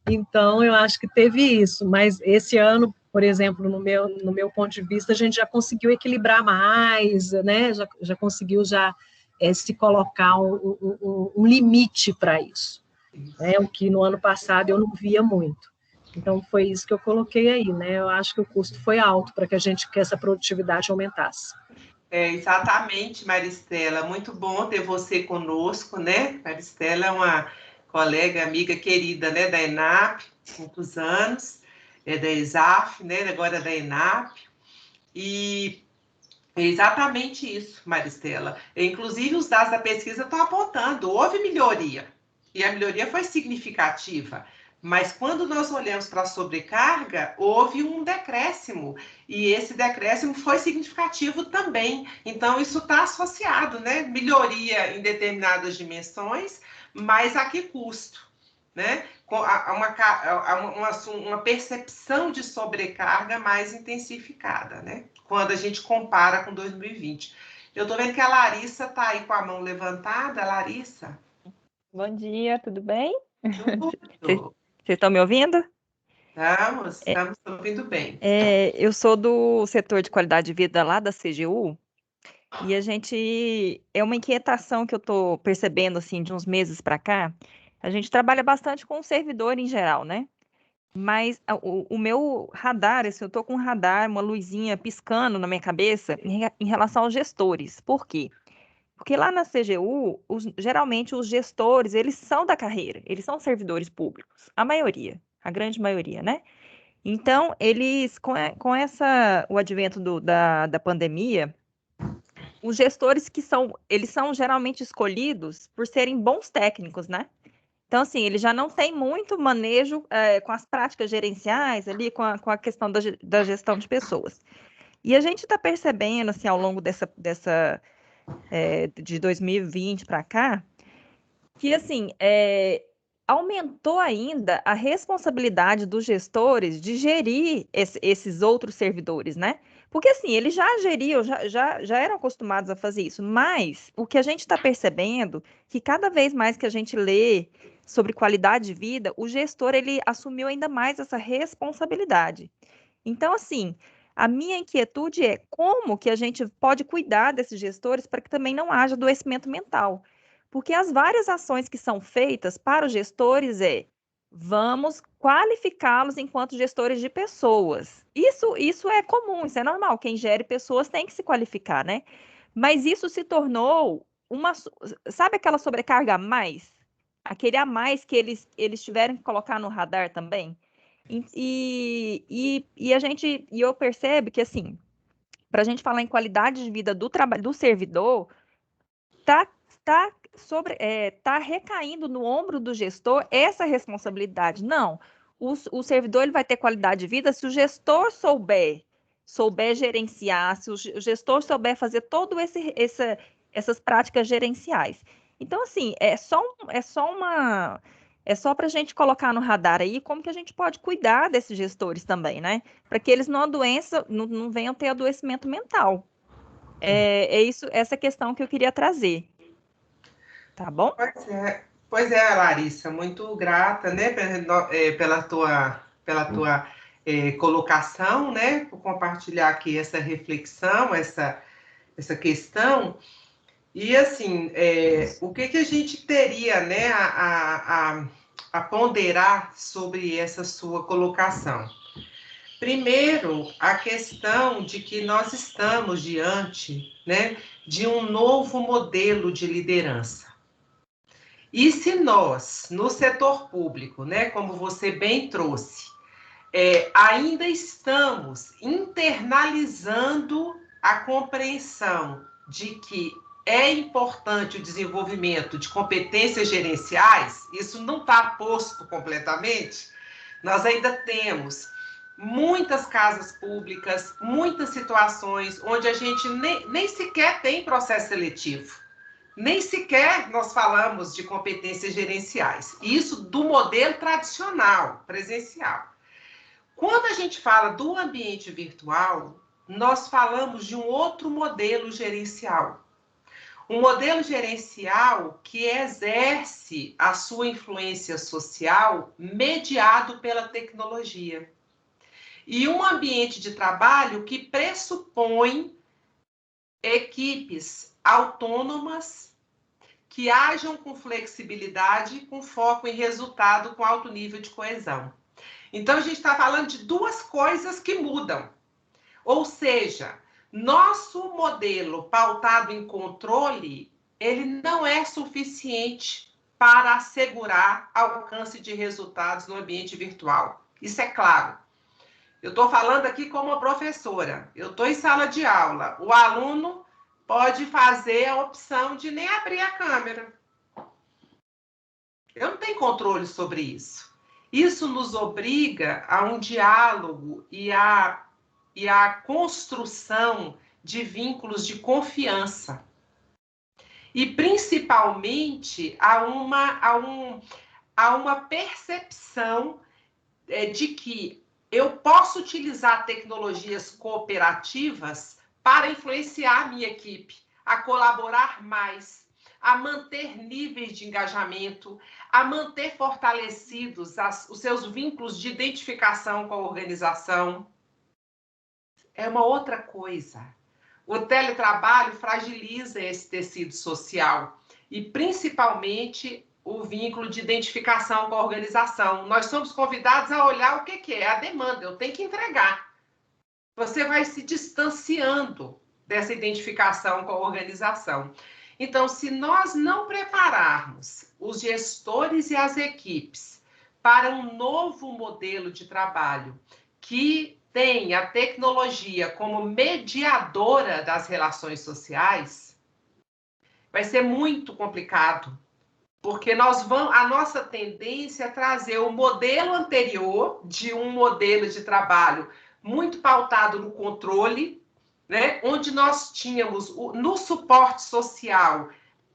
Então, eu acho que teve isso, mas esse ano, por exemplo, no meu ponto de vista, a gente já conseguiu equilibrar mais, né? Já conseguiu se colocar um limite para isso, né? O que no ano passado eu não via muito. Então, foi isso que eu coloquei aí, né? Eu acho que o custo foi alto para que essa produtividade aumentasse. Exatamente, Maristela. Muito bom ter você conosco, né? Maristela é uma colega, amiga querida, né, da ENAP, muitos anos, da ESAF, né, agora da ENAP, e é exatamente isso, Maristela. Inclusive, os dados da pesquisa estão apontando, houve melhoria, e a melhoria foi significativa, mas quando nós olhamos para a sobrecarga, houve um decréscimo, e esse decréscimo foi significativo também. Então, isso está associado, né? Melhoria em determinadas dimensões, mas a que custo? Né? Uma percepção de sobrecarga mais intensificada, né? Quando a gente compara com 2020. Eu estou vendo que a Larissa está aí com a mão levantada. Larissa? Bom dia, tudo bem? Tudo. Vocês estão me ouvindo? Estamos ouvindo bem. Eu sou do setor de qualidade de vida lá da CGU, e a gente, é uma inquietação que eu estou percebendo, assim, de uns meses para cá. A gente trabalha bastante com o servidor em geral, né? Mas o meu radar, assim, eu estou com um radar, uma luzinha piscando na minha cabeça em relação aos gestores. Por quê? Porque lá na CGU, geralmente os gestores, eles são da carreira, eles são servidores públicos, a maioria, a grande maioria, né? Então, eles, o advento da pandemia, os gestores eles são geralmente escolhidos por serem bons técnicos, né? Então, assim, ele já não tem muito manejo com as práticas gerenciais ali, com a questão da gestão de pessoas. E a gente está percebendo, assim, ao longo de 2020 para cá, que, assim, aumentou ainda a responsabilidade dos gestores de gerir esses outros servidores, né? Porque, assim, eles já geriam, já eram acostumados a fazer isso, mas o que a gente está percebendo, que cada vez mais que a gente lê sobre qualidade de vida, o gestor, ele assumiu ainda mais essa responsabilidade. Então, assim, a minha inquietude é como que a gente pode cuidar desses gestores para que também não haja adoecimento mental. Porque as várias ações que são feitas para os gestores vamos qualificá-los enquanto gestores de pessoas. Isso é comum, isso é normal. Quem gere pessoas tem que se qualificar, né? Mas isso se tornou sabe aquela sobrecarga a mais? Aquele a mais que eles tiveram que colocar no radar também? E eu percebo que, assim, para a gente falar em qualidade de vida do trabalho do servidor, tá tá recaindo no ombro do gestor essa responsabilidade. Não, o servidor ele vai ter qualidade de vida se o gestor souber gerenciar, se o gestor souber fazer todo essas práticas gerenciais. Então, assim, é só para a gente colocar no radar aí como que a gente pode cuidar desses gestores também, né? Para que eles não venham ter adoecimento mental. Essa questão que eu queria trazer. Tá bom? Pois é, Larissa, muito grata, né, pela tua colocação, né, por compartilhar aqui essa reflexão, essa questão. E, assim, o que a gente teria, né, a ponderar sobre essa sua colocação? Primeiro, a questão de que nós estamos diante, né, de um novo modelo de liderança. E se nós, no setor público, né, como você bem trouxe, ainda estamos internalizando a compreensão de que é importante o desenvolvimento de competências gerenciais, isso não está posto completamente, nós ainda temos muitas casas públicas, muitas situações onde a gente nem sequer tem processo seletivo. Nem sequer nós falamos de competências gerenciais. Isso do modelo tradicional, presencial. Quando a gente fala do ambiente virtual, nós falamos de um outro modelo gerencial. Um modelo gerencial que exerce a sua influência social mediado pela tecnologia. E um ambiente de trabalho que pressupõe equipes autônomas que ajam com flexibilidade, com foco em resultado, com alto nível de coesão. Então, a gente está falando de duas coisas que mudam. Ou seja, nosso modelo pautado em controle, ele não é suficiente para assegurar alcance de resultados no ambiente virtual. Isso é claro. Eu estou falando aqui como uma professora. Eu estou em sala de aula. O aluno pode fazer a opção de nem abrir a câmera. Eu não tenho controle sobre isso. Isso nos obriga a um diálogo e a construção de vínculos de confiança. E, principalmente, a uma percepção de que eu posso utilizar tecnologias cooperativas para influenciar a minha equipe a colaborar mais, a manter níveis de engajamento, a manter fortalecidos os seus vínculos de identificação com a organização. É uma outra coisa. O teletrabalho fragiliza esse tecido social e, principalmente, o vínculo de identificação com a organização. Nós somos convidados a olhar o que é a demanda, eu tenho que entregar. Você vai se distanciando dessa identificação com a organização. Então, se nós não prepararmos os gestores e as equipes para um novo modelo de trabalho que tem a tecnologia como mediadora das relações sociais, vai ser muito complicado, porque a nossa tendência é trazer o modelo anterior de um modelo de trabalho muito pautado no controle, né, onde nós tínhamos no suporte social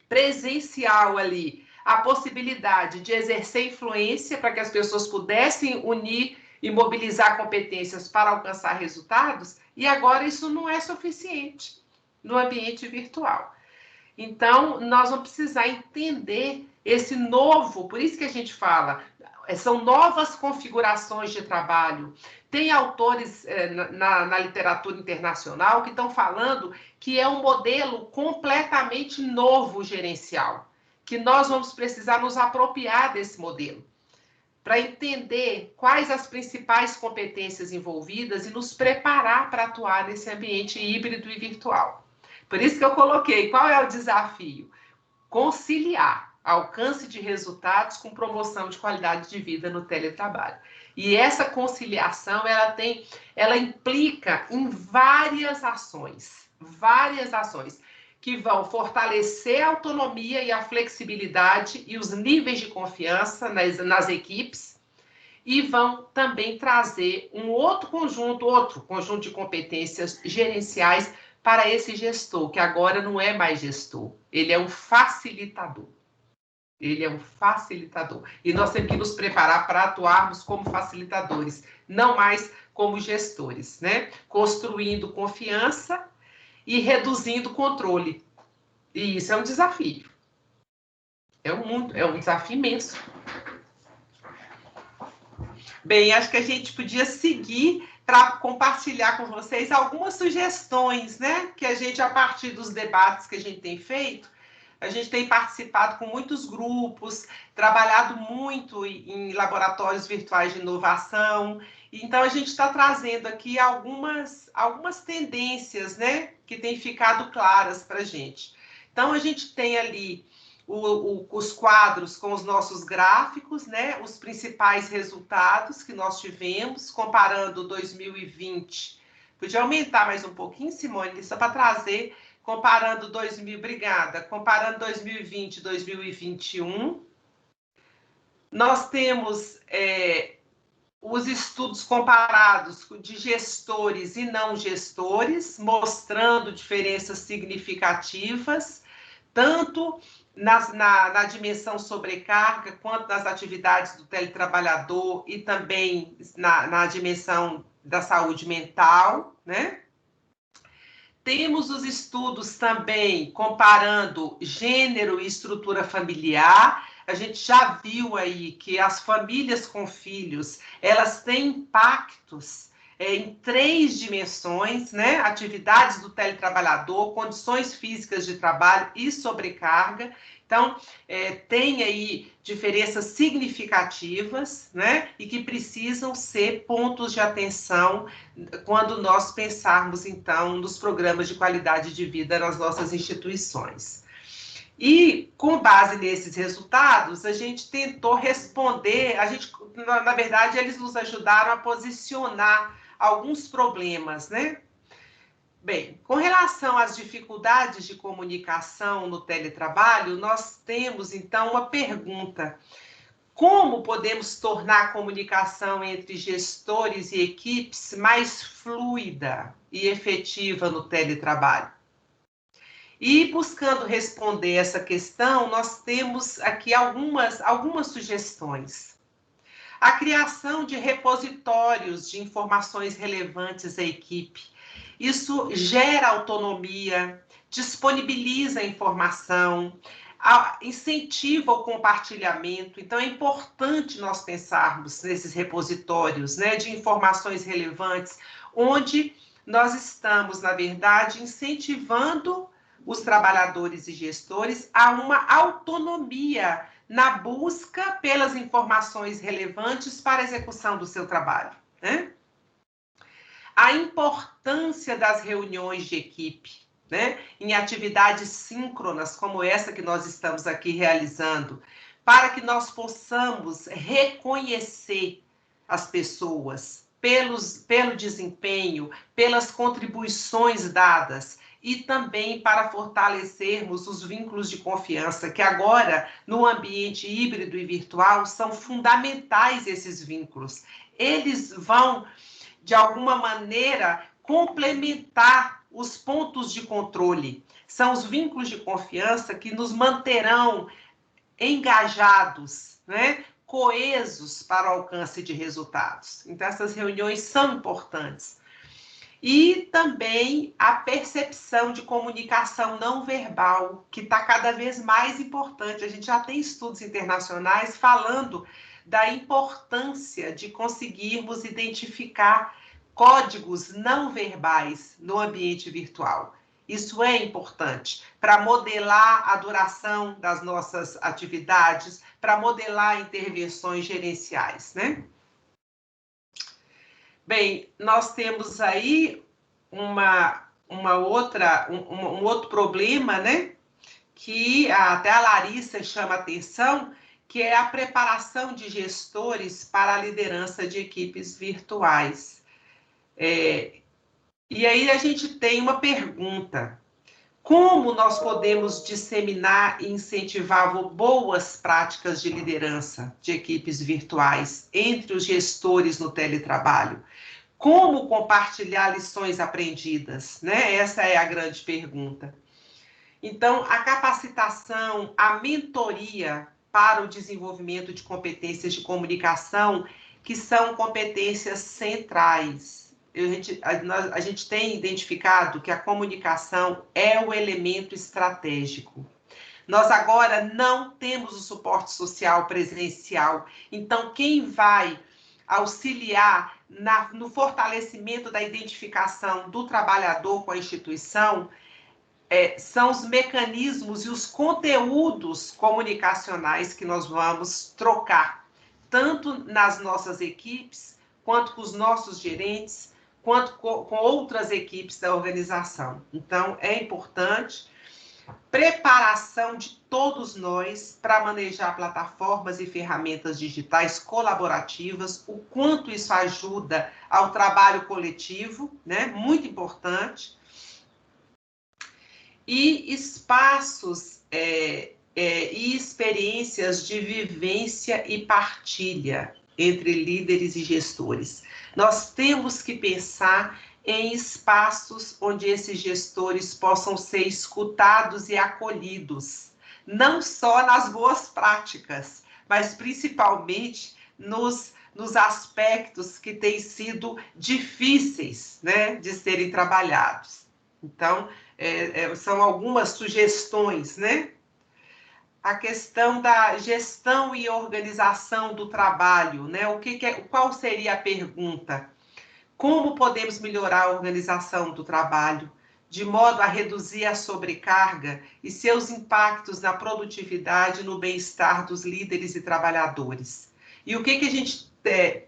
presencial ali a possibilidade de exercer influência para que as pessoas pudessem unir e mobilizar competências para alcançar resultados, e agora isso não é suficiente no ambiente virtual. Então, nós vamos precisar entender esse novo, por isso que a gente fala, são novas configurações de trabalho. Tem autores na literatura internacional que estão falando que é um modelo completamente novo gerencial, que nós vamos precisar nos apropriar desse modelo, para entender quais as principais competências envolvidas e nos preparar para atuar nesse ambiente híbrido e virtual. Por isso que eu coloquei, qual é o desafio? Conciliar alcance de resultados com promoção de qualidade de vida no teletrabalho. E essa conciliação, ela implica em várias ações, que vão fortalecer a autonomia e a flexibilidade e os níveis de confiança nas equipes, e vão também trazer um outro conjunto de competências gerenciais para esse gestor, que agora não é mais gestor, ele é um facilitador. E nós temos que nos preparar para atuarmos como facilitadores, não mais como gestores, né? Construindo confiança e reduzindo controle. E isso é um desafio. É um desafio imenso. Bem, acho que a gente podia seguir para compartilhar com vocês algumas sugestões, né? Que a gente, a partir dos debates que a gente tem feito, a gente tem participado com muitos grupos, trabalhado muito em laboratórios virtuais de inovação. Então, a gente está trazendo aqui algumas tendências, né? Que têm ficado claras para a gente. Então, a gente tem ali os quadros com os nossos gráficos, né? Os principais resultados que nós tivemos, comparando 2020. Podia aumentar mais um pouquinho, Simone, só para trazer, comparando 2020 e 2021. Nós temos os estudos comparados de gestores e não gestores, mostrando diferenças significativas, tanto na dimensão sobrecarga, quanto nas atividades do teletrabalhador e também na dimensão da saúde mental, né? Temos os estudos também comparando gênero e estrutura familiar. A gente já viu aí que as famílias com filhos, elas têm impactos em 3 dimensões, né? Atividades do teletrabalhador, condições físicas de trabalho e sobrecarga. Então, tem aí diferenças significativas, né? E que precisam ser pontos de atenção quando nós pensarmos, então, nos programas de qualidade de vida nas nossas instituições. E, com base nesses resultados, a gente tentou responder, na verdade, eles nos ajudaram a posicionar alguns problemas, né? Bem, com relação às dificuldades de comunicação no teletrabalho, nós temos, então, uma pergunta. Como podemos tornar a comunicação entre gestores e equipes mais fluida e efetiva no teletrabalho? E, buscando responder essa questão, nós temos aqui algumas sugestões. A criação de repositórios de informações relevantes à equipe. Isso gera autonomia, disponibiliza a informação, incentiva o compartilhamento. Então, é importante nós pensarmos nesses repositórios, né, de informações relevantes, onde nós estamos, na verdade, incentivando os trabalhadores e gestores a uma autonomia na busca pelas informações relevantes para a execução do seu trabalho, né? A importância das reuniões de equipe, né, em atividades síncronas como essa que nós estamos aqui realizando, para que nós possamos reconhecer as pessoas pelo desempenho, pelas contribuições dadas, e também para fortalecermos os vínculos de confiança, que agora, no ambiente híbrido e virtual, são fundamentais esses vínculos. Eles vão, de alguma maneira, complementar os pontos de controle. São os vínculos de confiança que nos manterão engajados, né? Coesos para o alcance de resultados. Então, essas reuniões são importantes. E também a percepção de comunicação não verbal, que está cada vez mais importante. A gente já tem estudos internacionais falando da importância de conseguirmos identificar códigos não verbais no ambiente virtual. Isso é importante para modelar a duração das nossas atividades, para modelar intervenções gerenciais, né? Bem, nós temos aí um outro problema, né? Que até a Larissa chama atenção, que é a preparação de gestores para a liderança de equipes virtuais. E aí a gente tem uma pergunta: como nós podemos disseminar e incentivar boas práticas de liderança de equipes virtuais entre os gestores no teletrabalho? Como compartilhar lições aprendidas, né? Essa é a grande pergunta. Então, a capacitação, a mentoria para o desenvolvimento de competências de comunicação, que são competências centrais. A gente tem identificado que a comunicação é o elemento estratégico. Nós agora não temos o suporte social presencial, então quem vai auxiliar no fortalecimento da identificação do trabalhador com a instituição são os mecanismos e os conteúdos comunicacionais que nós vamos trocar, tanto nas nossas equipes, quanto com os nossos gerentes, quanto com outras equipes da organização. Então, é importante preparação de todos nós para manejar plataformas e ferramentas digitais colaborativas, o quanto isso ajuda ao trabalho coletivo, né? Muito importante. E espaços e experiências de vivência e partilha entre líderes e gestores. Nós temos que pensar em espaços onde esses gestores possam ser escutados e acolhidos, não só nas boas práticas, mas principalmente nos aspectos que têm sido difíceis, né, de serem trabalhados. Então, são algumas sugestões, né? A questão da gestão e organização do trabalho, né? Qual seria a pergunta? Como podemos melhorar a organização do trabalho, de modo a reduzir a sobrecarga e seus impactos na produtividade e no bem-estar dos líderes e trabalhadores? E o que a gente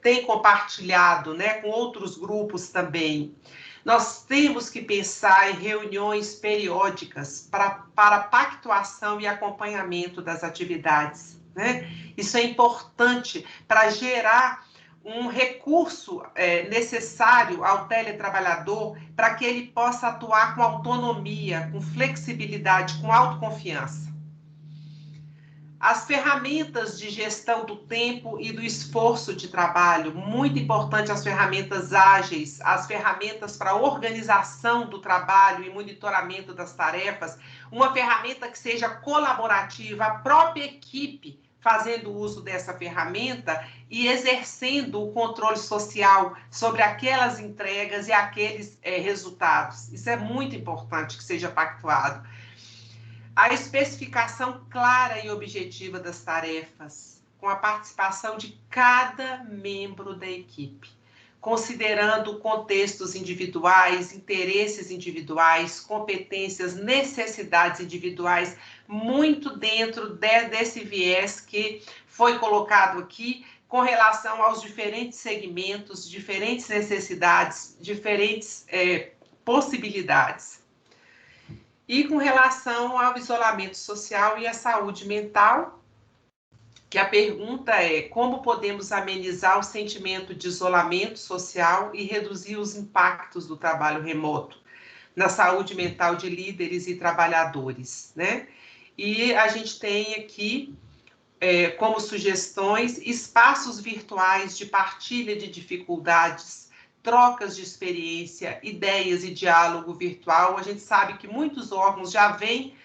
tem compartilhado, né, com outros grupos também? Nós temos que pensar em reuniões periódicas para pactuação e acompanhamento das atividades, né? Isso é importante para gerar um recurso necessário ao teletrabalhador para que ele possa atuar com autonomia, com flexibilidade, com autoconfiança. As ferramentas de gestão do tempo e do esforço de trabalho, muito importante as ferramentas ágeis, as ferramentas para organização do trabalho e monitoramento das tarefas, uma ferramenta que seja colaborativa, a própria equipe fazendo uso dessa ferramenta e exercendo o controle social sobre aquelas entregas e aqueles resultados. Isso é muito importante que seja pactuado. A especificação clara e objetiva das tarefas, com a participação de cada membro da equipe, considerando contextos individuais, interesses individuais, competências, necessidades individuais, muito dentro desse viés que foi colocado aqui, com relação aos diferentes segmentos, diferentes necessidades, diferentes possibilidades. E com relação ao isolamento social e à saúde mental, que a pergunta é: como podemos amenizar o sentimento de isolamento social e reduzir os impactos do trabalho remoto na saúde mental de líderes e trabalhadores, né? E a gente tem aqui, como sugestões, espaços virtuais de partilha de dificuldades, trocas de experiência, ideias e diálogo virtual. A gente sabe que muitos órgãos já vêm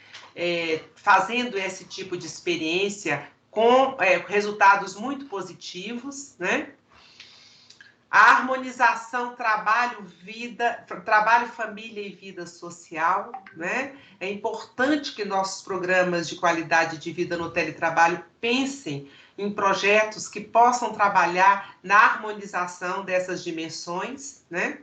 fazendo esse tipo de experiência com resultados muito positivos, né? A harmonização trabalho, família e vida social, né? É importante que nossos programas de qualidade de vida no teletrabalho pensem em projetos que possam trabalhar na harmonização dessas dimensões, né?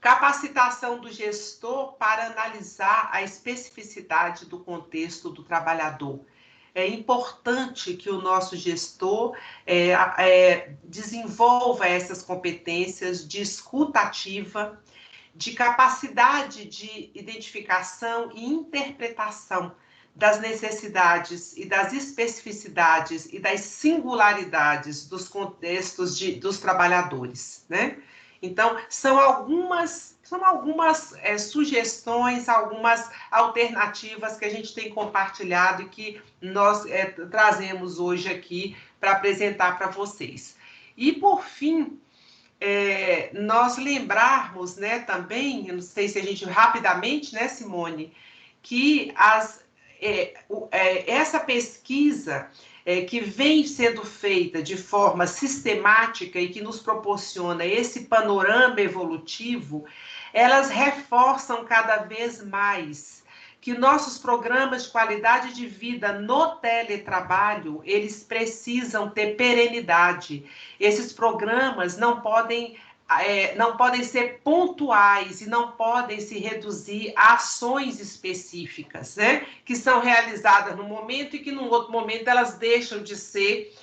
Capacitação do gestor para analisar a especificidade do contexto do trabalhador. É importante que o nosso gestor desenvolva essas competências de escuta ativa, de capacidade de identificação e interpretação das necessidades e das especificidades e das singularidades dos contextos dos trabalhadores, né? Então, são algumas sugestões, algumas alternativas que a gente tem compartilhado e que nós trazemos hoje aqui para apresentar para vocês. E, por fim, nós lembrarmos, né, também, eu não sei se a gente rapidamente, né, Simone, que essa pesquisa que vem sendo feita de forma sistemática e que nos proporciona esse panorama evolutivo, elas reforçam cada vez mais que nossos programas de qualidade de vida no teletrabalho, eles precisam ter perenidade. Esses programas não podem ser pontuais e não podem se reduzir a ações específicas, né? Que são realizadas num momento e que num outro momento elas deixam de ser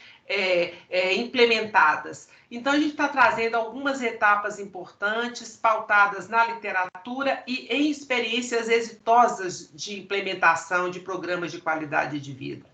implementadas. Então, a gente está trazendo algumas etapas importantes, pautadas na literatura e em experiências exitosas de implementação de programas de qualidade de vida.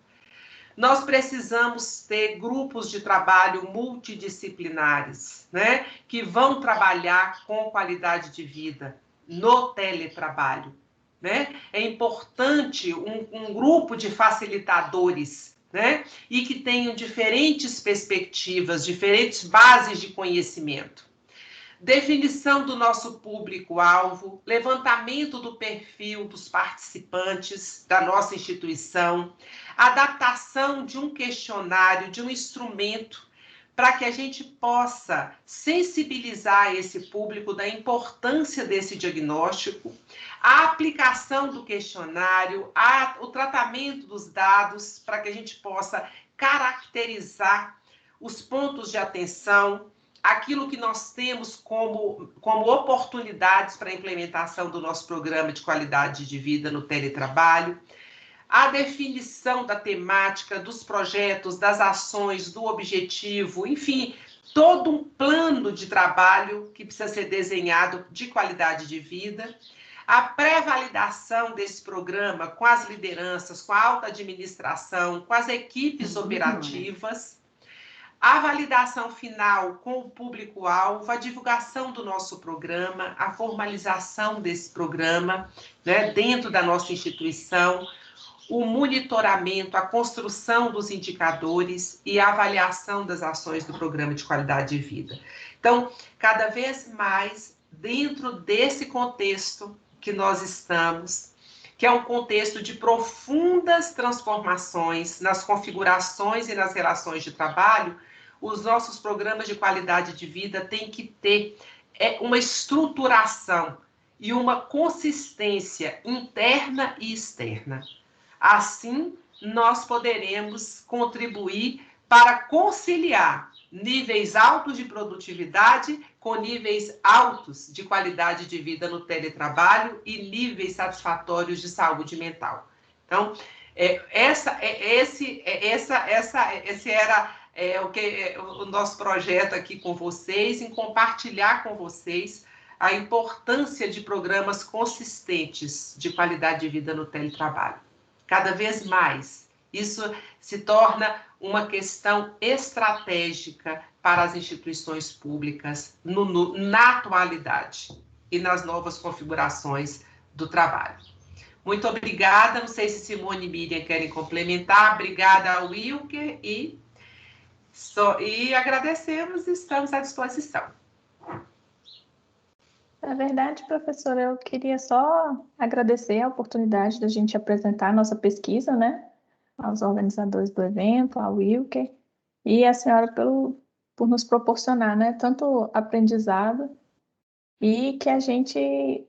Nós precisamos ter grupos de trabalho multidisciplinares, né, que vão trabalhar com qualidade de vida no teletrabalho, né? É importante um grupo de facilitadores, né, e que tenham diferentes perspectivas, diferentes bases de conhecimento. Definição do nosso público-alvo, levantamento do perfil dos participantes da nossa instituição, adaptação de um questionário, de um instrumento, para que a gente possa sensibilizar esse público da importância desse diagnóstico, a aplicação do questionário, o tratamento dos dados, para que a gente possa caracterizar os pontos de atenção, aquilo que nós temos como oportunidades para a implementação do nosso programa de qualidade de vida no teletrabalho, a definição da temática, dos projetos, das ações, do objetivo, enfim, todo um plano de trabalho que precisa ser desenhado de qualidade de vida, a pré-validação desse programa com as lideranças, com a alta administração, com as equipes operativas, a validação final com o público-alvo, a divulgação do nosso programa, a formalização desse programa, né, dentro da nossa instituição, o monitoramento, a construção dos indicadores e a avaliação das ações do programa de qualidade de vida. Então, cada vez mais, dentro desse contexto que nós estamos, que é um contexto de profundas transformações nas configurações e nas relações de trabalho, os nossos programas de qualidade de vida têm que ter uma estruturação e uma consistência interna e externa. Assim, nós poderemos contribuir para conciliar níveis altos de produtividade com níveis altos de qualidade de vida no teletrabalho e níveis satisfatórios de saúde mental. Então, esse era o nosso projeto aqui com vocês, em compartilhar com vocês a importância de programas consistentes de qualidade de vida no teletrabalho. Cada vez mais, isso se torna uma questão estratégica para as instituições públicas na atualidade e nas novas configurações do trabalho. Muito obrigada, não sei se Simone e Miriam querem complementar, obrigada ao Wilker e agradecemos e estamos à disposição. Na verdade, professora, eu queria só agradecer a oportunidade da gente apresentar a nossa pesquisa, né, aos organizadores do evento, ao Wilker, e a senhora por nos proporcionar, né, tanto aprendizado e que a gente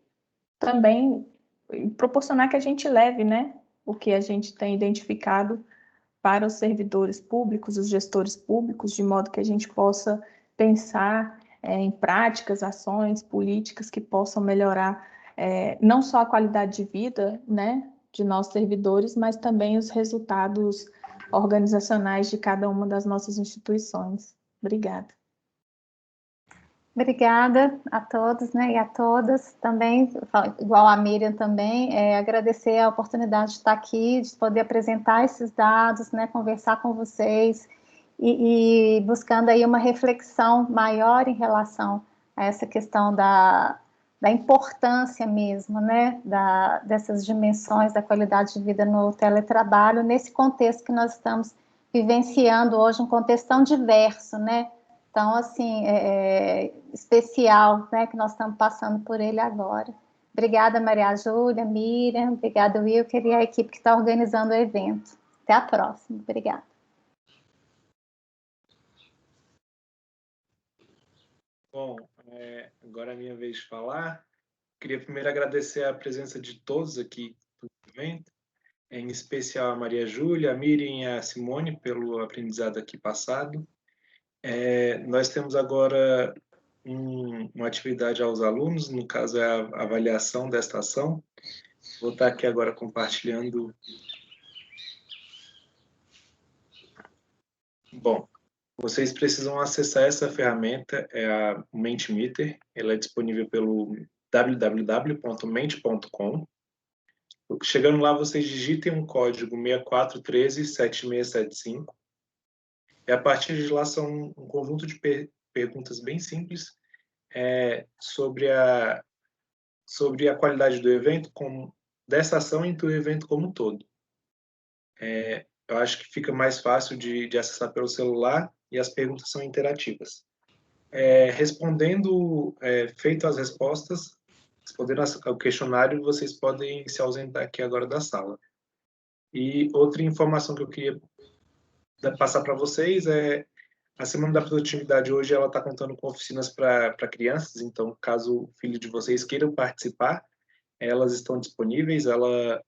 também proporcionar que a gente leve, né, o que a gente tem identificado para os servidores públicos, os gestores públicos, de modo que a gente possa pensar em práticas, ações, políticas que possam melhorar não só a qualidade de vida, né, de nossos servidores, mas também os resultados organizacionais de cada uma das nossas instituições. Obrigada. Obrigada a todos, né, e a todas também, igual a Miriam também, agradecer a oportunidade de estar aqui, de poder apresentar esses dados, né, conversar com vocês e buscando aí uma reflexão maior em relação a essa questão da importância mesmo, né, dessas dimensões da qualidade de vida no teletrabalho, nesse contexto que nós estamos vivenciando hoje, um contexto tão diverso, né? Então, assim, especial, né, que nós estamos passando por ele agora. Obrigada, Maria Júlia, Miriam, obrigada, Wilker, e a equipe que está organizando o evento. Até a próxima. Obrigada. Bom, agora é a minha vez de falar. Queria primeiro agradecer a presença de todos aqui no evento, em especial a Maria Júlia, a Miriam e a Simone, pelo aprendizado aqui passado. Nós temos agora uma atividade aos alunos, no caso é a avaliação desta ação. Vou estar aqui agora compartilhando. Bom, vocês precisam acessar essa ferramenta, é a Mentimeter, ela é disponível pelo www.mente.com. Chegando lá, vocês digitem um código 64137675. E a partir de lá são um conjunto de perguntas bem simples sobre a qualidade do evento, dessa ação e do evento como um todo. Eu acho que fica mais fácil de acessar pelo celular e as perguntas são interativas. Feito as respostas, respondendo ao questionário, vocês podem se ausentar aqui agora da sala. E outra informação que eu queria passar para vocês a Semana da Produtividade hoje ela está contando com oficinas para crianças, então caso o filho de vocês queiram participar, elas estão disponíveis. A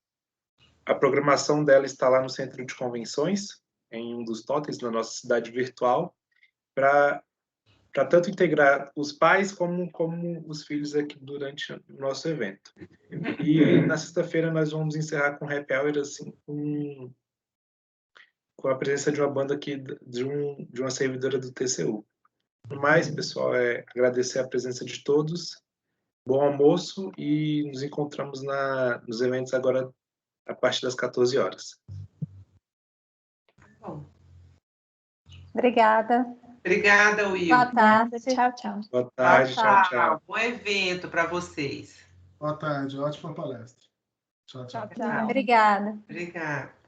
programação dela está lá no Centro de Convenções, em um dos totens na nossa cidade virtual, para tanto integrar os pais como os filhos aqui durante o nosso evento. E na sexta-feira nós vamos encerrar com happy hour, assim, com a presença de uma banda aqui de uma servidora do TCU. No mais, pessoal, agradecer a presença de todos, bom almoço e nos encontramos nos eventos agora a partir das 14 horas. Bom. Obrigada. Obrigada, Will. Boa tarde. Tchau, tchau. Boa tarde, tchau. Bom evento para vocês. Boa tarde, ótima palestra. Tchau, tchau. Obrigada. Obrigada.